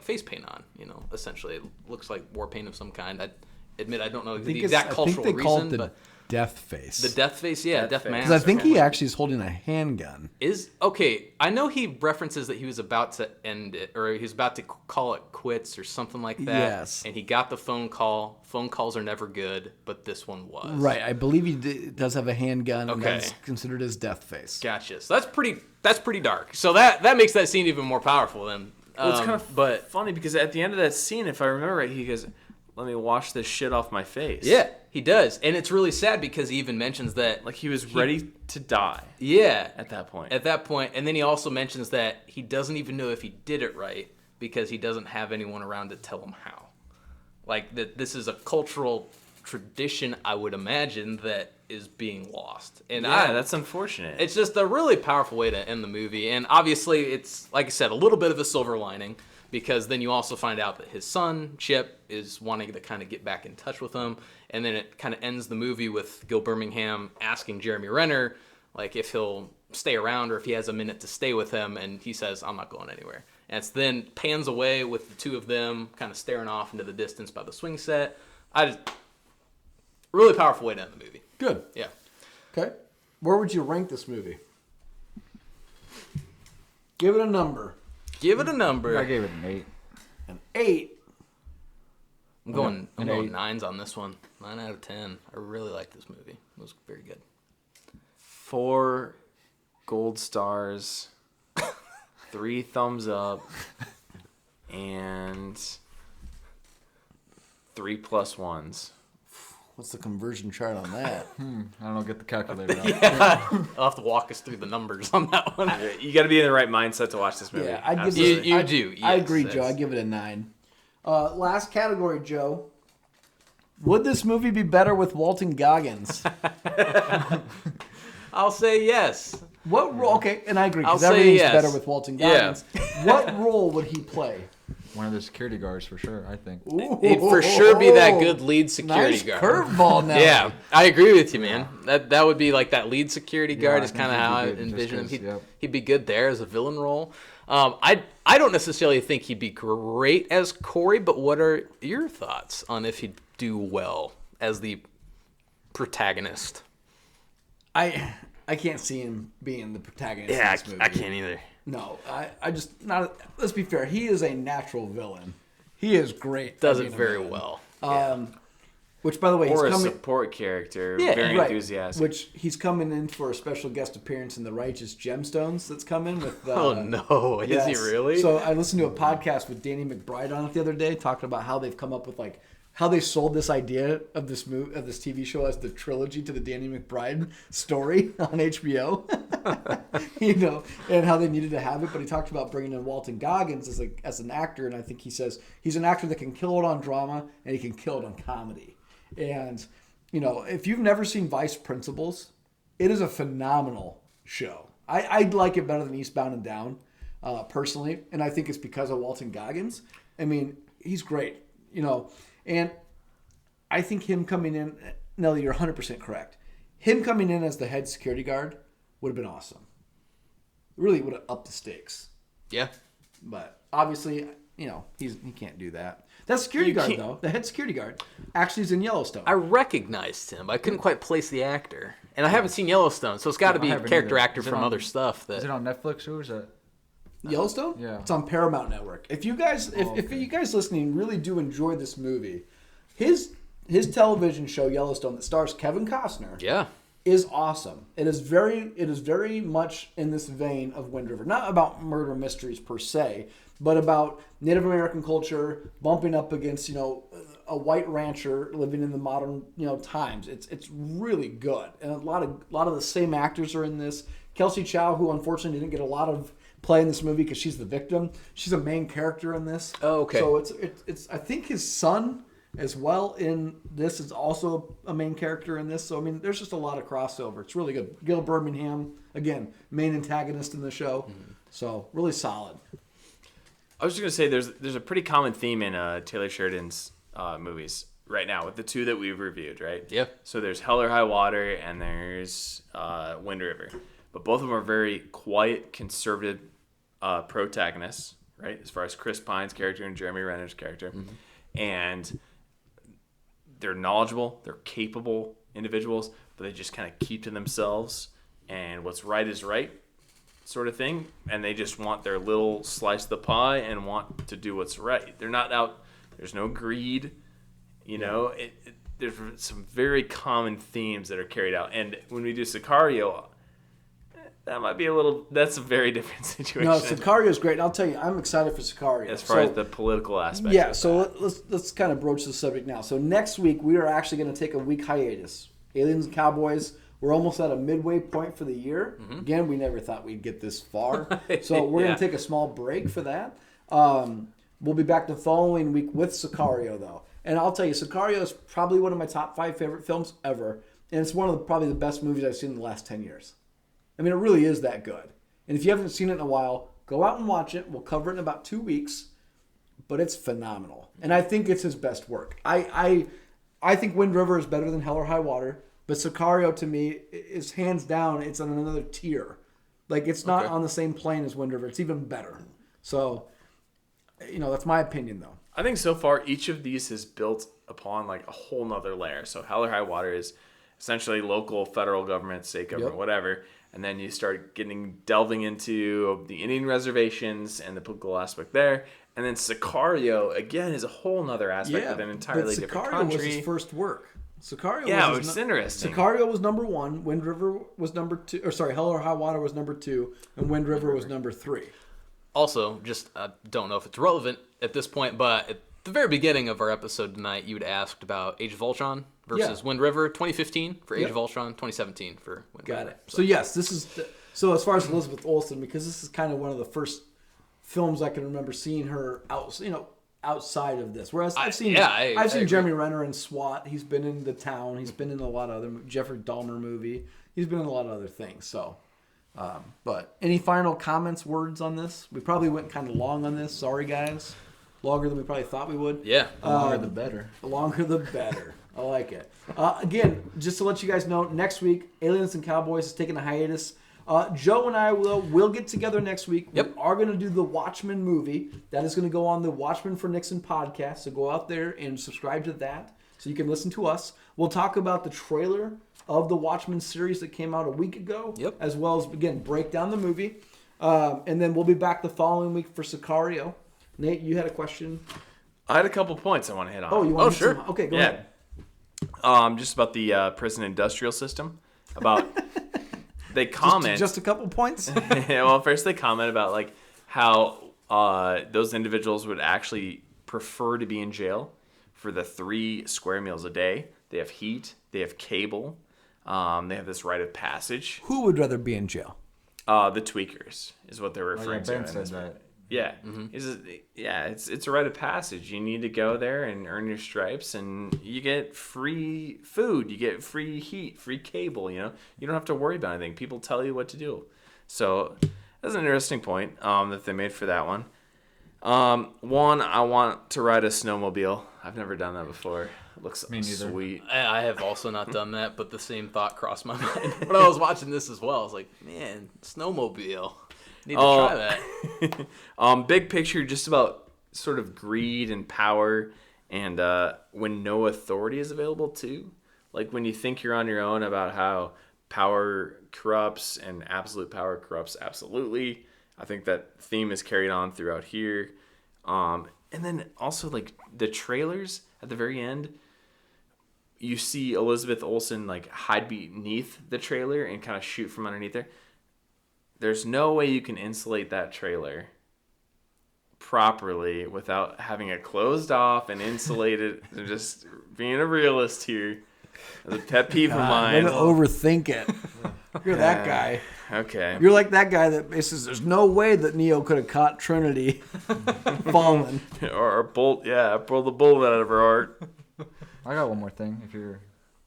face paint on, essentially. It looks like war paint of some kind. I admit I don't know the exact cultural reason. Call it the but death face. the death face, yeah, death mask. Because I think he actually is holding a handgun. I know he references that he was about to end it, or he was about to call it quits or something like that. Yes. And he got the phone call. Phone calls are never good, but this one was. Right. I believe he does have a handgun, and Okay. that's considered his death face. Gotcha. So that's pretty dark. So that makes that scene even more powerful then. Well, it's kind of funny because at the end of that scene, if I remember right, he goes, "Let me wash this shit off my face." Yeah, he does. And it's really sad because he even mentions that Like he was ready to die yeah, at that point. at that point. And then he also mentions that he doesn't even know if he did it right because he doesn't have anyone around to tell him how. Like that this is a cultural tradition, I would imagine, that is being lost. And that's unfortunate. it's just a really powerful way to end the movie. And obviously it's, like I said, a little bit of a silver lining, because then you also find out that his son, Chip, is wanting to kind of get back in touch with him. And then it kind of ends the movie with Gil Birmingham asking Jeremy Renner, like, if he'll stay around or if he has a minute to stay with him. And he says, "I'm not going anywhere." And it's then pans away with the two of them kind of staring off into the distance by the swing set. Really powerful way to end the movie. Good. Yeah. Okay. Where would you rank this movie? Give it a number. Give it a number. I gave it an 8. An 8. I'm going An 8. 9s on this one. 9 out of 10. I really like this movie. It was very good. 4 gold stars, 3 thumbs up, and 3 +1s. What's the conversion chart on that? I don't know, get the calculator out. I'll have to walk us through the numbers on that one. You got to be in the right mindset to watch this movie. Yeah, I'd give Absolutely. it. You do. I yes, agree, that's- Joe. I give it a 9. Last category, Joe. Would this movie be better with Walton Goggins? I'll say yes. What role? Okay, and I agree, I'll because say everything's yes. better with Walton Yeah. Goggins. What role would he play? One of the security guards for sure, I think. He'd for sure be that good lead security Nice guard. curveball now. Yeah, I agree with you, man. That would be like that lead security guard I is think kind of he'd be how I good, just envision him. 'cause, He'd be good there as a villain role. I don't necessarily think he'd be great as Corey, but what are your thoughts on if he'd do well as the protagonist? I can't see him being the protagonist in this movie. I can't either. No, I just not. Let's be fair. He is a natural villain. He is great. Does at it being a very villain. well. Which, by the way, Or he's a coming. support character, Yeah, very Right, enthusiastic. which he's coming in for a special guest appearance in the Righteous Gemstones that's coming with. Oh no, is he Yes. really? So I listened to a podcast with Danny McBride on it the other day, talking about how they've come up with how they sold this idea of this TV show as the trilogy to the Danny McBride story on HBO. And how they needed to have it. But he talked about bringing in Walton Goggins as an actor, and I think he says he's an actor that can kill it on drama and he can kill it on comedy. And if you've never seen Vice Principals, it is a phenomenal show. I like it better than Eastbound and Down, personally, and I think it's because of Walton Goggins. I mean, he's great, and I think him coming in, Nelly, you're 100% correct. Him coming in as the head security guard would have been awesome. Really would have upped the stakes. Yeah. But obviously, he can't do that. That security guard, though, the head security guard, actually is in Yellowstone. I recognized him. I couldn't quite place the actor. And I haven't seen Yellowstone, so it's got to I be a haven't character either. actor Is it from on- other stuff. Is it on Netflix or is that? Yellowstone? Yeah. It's on Paramount Network. If you guys, if you guys listening really do enjoy this movie, his television show Yellowstone that stars Kevin Costner Yeah. is awesome. It is very much in this vein of Wind River. Not about murder mysteries per se, but about Native American culture bumping up against a white rancher living in the modern times. It's really good, and a lot of the same actors are in this. Kelsey Chow, who unfortunately didn't get a lot of play in this movie because she's the victim. She's a main character in this. Oh, okay. So it's I think his son as well in this is also a main character in this. So I mean, there's just a lot of crossover. It's really good. Gil Birmingham, again, main antagonist in the show. So really solid. I was just gonna say there's a pretty common theme in Taylor Sheridan's movies right now with the two that we've reviewed, right? Yeah. So there's Hell or High Water and there's Wind River, but both of them are very quiet, conservative protagonists, right? As far as Chris Pine's character and Jeremy Renner's character, and they're knowledgeable, they're capable individuals, but they just kind of keep to themselves, and what's right is right, sort of thing, and they just want their little slice of the pie and want to do what's right. They're not out. There's no greed, you know. There's some very common themes that are carried out, and when we do Sicario, that might be a little. That's a very different situation. No, Sicario is great. And I'll tell you, I'm excited for Sicario. As far as the political aspect. Yeah, so let's kind of broach the subject now. So next week we are actually going to take a week hiatus. Aliens and Cowboys. We're almost at a midway point for the year. Again, we never thought we'd get this far. So we're going to take a small break for that. We'll be back the following week with Sicario, though. And I'll tell you, Sicario is probably one of my top 5 favorite films ever. And it's one of probably the best movies I've seen in the last 10 years. I mean, it really is that good. And if you haven't seen it in a while, go out and watch it. We'll cover it in about 2 weeks. But it's phenomenal. And I think it's his best work. I think Wind River is better than Hell or High Water. But Sicario, to me, is hands down, it's on another tier. Like, it's not on the same plane as Wind River. It's even better. So, you know, that's my opinion, though. I think so far each of these has built upon like a whole nother layer. So Hell or High Water is essentially local, federal government, state government, whatever. And then you start delving into the Indian reservations and the political aspect there. And then Sicario, again, is a whole nother aspect with an entirely different country. Sicario was his first work. Sicario was interesting. Sicario was number 1. Wind River was number 2. Or sorry, Hell or High Water was number 2. And Wind River was number 3. Also, just I don't know if it's relevant at this point, but at the very beginning of our episode tonight, you'd asked about Age of Ultron versus Wind River, 2015 for Age of Ultron, 2017 for Wind River. Got it. So yes, this is so as far as Elizabeth Olsen, because this is kind of one of the first films I can remember seeing her outside of this. Whereas I've seen Jeremy Renner in SWAT. He's been in The Town. He's been in a lot of other Jeffrey Dahmer movie. He's been in a lot of other things. So, but any final comments, words on this? We probably went kind of long on this. Sorry, guys. Longer than we probably thought we would. Yeah. The longer the better. The longer the better. I like it. Again, just to let you guys know, next week, Aliens and Cowboys is taking a hiatus. Joe and I will get together next week. Yep. We are going to do the Watchmen movie. That is going to go on the Watchmen for Nixon podcast. So go out there and subscribe to that so you can listen to us. We'll talk about the trailer of the Watchmen series that came out a week ago. Yep. As well as, again, break down the movie. And then we'll be back the following week for Sicario. Nate, you had a question? I had a couple points I want to hit on. Oh, you want to sure. Okay, go ahead. Just about the prison industrial system. About they comment Just a couple points? well, first they comment about like how those individuals would actually prefer to be in jail for the 3 square meals a day. They have heat, they have cable, they have this rite of passage. Who would rather be in jail? The tweakers is what they're referring to. Ben in said this. that. Yeah, it's a rite of passage. You need to go there and earn your stripes, and you get free food, you get free heat, free cable. You know, you don't have to worry about anything. People tell you what to do. So that's an interesting point that they made for that one. One, I want to ride a snowmobile. I've never done that before. It looks sweet. I have also not done that, but the same thought crossed my mind when I was watching this as well. I was like, man, snowmobile. Need to try that. Big picture, just about sort of greed and power, and when no authority is available too. Like when you think you're on your own about how power corrupts and absolute power corrupts absolutely. I think that theme is carried on throughout here. And then also like the trailers at the very end, you see Elizabeth Olsen like hide beneath the trailer and kind of shoot from underneath there. There's no way you can insulate that trailer properly without having it closed off and insulated. Just being a realist here. As a pet peeve of mine. Way to overthink it. You're that guy. Okay. You're like that guy that says there's no way that Neo could have caught Trinity falling. or bolt. Yeah, pull the bullet out of her heart. I got one more thing. If you're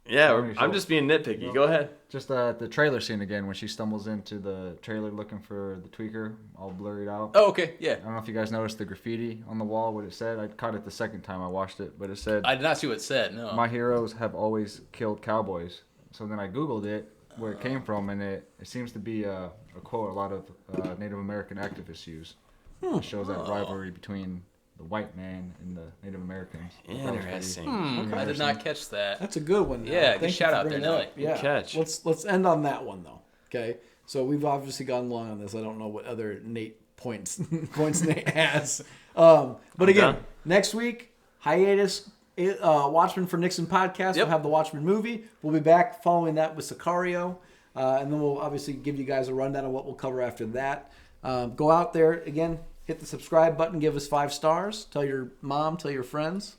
Yeah, I'm just being nitpicky. Go ahead. just the trailer scene again when she stumbles into the trailer looking for the tweaker, all blurred out. Oh, okay, yeah. I don't know if you guys noticed the graffiti on the wall. What it said. I caught it the second time I watched it, but it said, I did not see what it said. No. "My heroes have always killed cowboys." So then I googled it, where it came from, and it seems to be a quote a lot of Native American activists use. It shows that rivalry between the white man and the Native Americans. Interesting. I did not catch that. That's a good one. Yeah, Thank good you shout for out there, bringing it Nelly. up. Yeah. Good catch. Let's end on that one though. Okay. So we've obviously gone long on this. I don't know what other Nate points Nate has. But again, done. next week hiatus. Watchmen for Nixon podcast. Yep. We'll have the Watchmen movie. We'll be back following that with Sicario, and then we'll obviously give you guys a rundown of what we'll cover after that. Go out there again. Hit the subscribe button. Give us 5 stars. Tell your mom. Tell your friends.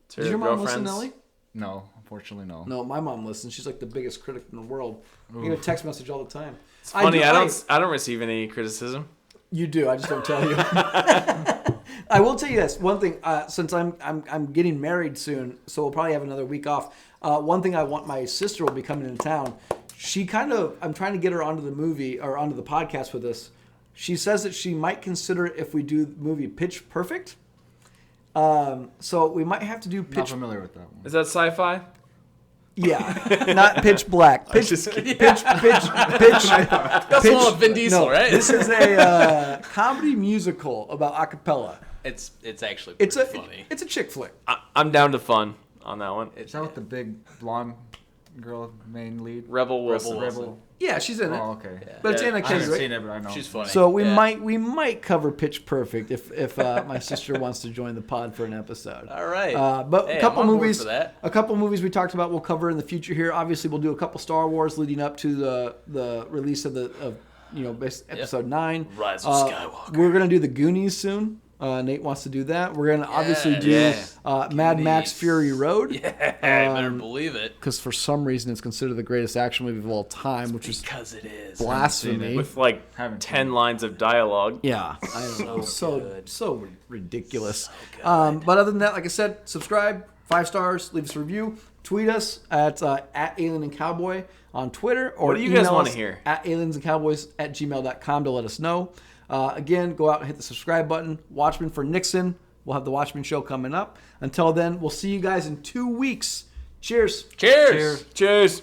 To Does your mom listen, girlfriends. Nelly? No, unfortunately, no. No, my mom listens. She's like the biggest critic in the world. I get a text message all the time. It's funny. I don't receive any criticism. You do. I just don't tell you. I will tell you this one thing. Since I'm getting married soon, so we'll probably have another week off. One thing I want, my sister will be coming into town. I'm trying to get her onto the movie or onto the podcast with us. She says that she might consider it if we do the movie Pitch Perfect. So we might have to do Not Pitch. familiar with that one. Is that sci-fi? Yeah, not Pitch Black. Pitch. just kidding. Pitch. That's the one with Vin Diesel, no, right? This is a comedy musical about acapella. It's actually It's pretty a funny. it's a chick flick. I'm down to fun on that one. Is that with the big blonde girl main lead? Rebel Wilson. Rebel. Yeah, she's in it. Oh, okay. But it's Yeah. Anna I haven't Kendrick. seen it, but I know. She's funny. So we Yeah. might cover Pitch Perfect if my sister wants to join the pod for an episode. All right. But Hey, a couple I'm on board movies, for that. a couple movies we talked about we'll cover in the future here. Obviously, we'll do a couple Star Wars leading up to the release of episode 9. Rise of Skywalker. We're gonna do the Goonies soon. Nate wants to do that. We're gonna obviously do Yeah. Mad Max Goonies. Fury Road. Yeah, I better believe it. Because for some reason it's considered the greatest action movie of all time, which is Because it is. blasphemy. With like Haven't 10 lines of dialogue. Yeah, I don't know. So good. ridiculous. But other than that, like I said, subscribe, 5 stars, leave us a review, tweet us at Alien and Cowboy on Twitter, or What do you guys email wanna us hear? at aliensandcowboys@gmail.com to let us know. Again, go out and hit the subscribe button. Watchmen for Nixon. We'll have the Watchmen show coming up. Until then, we'll see you guys in 2 weeks. Cheers. Cheers. Cheers.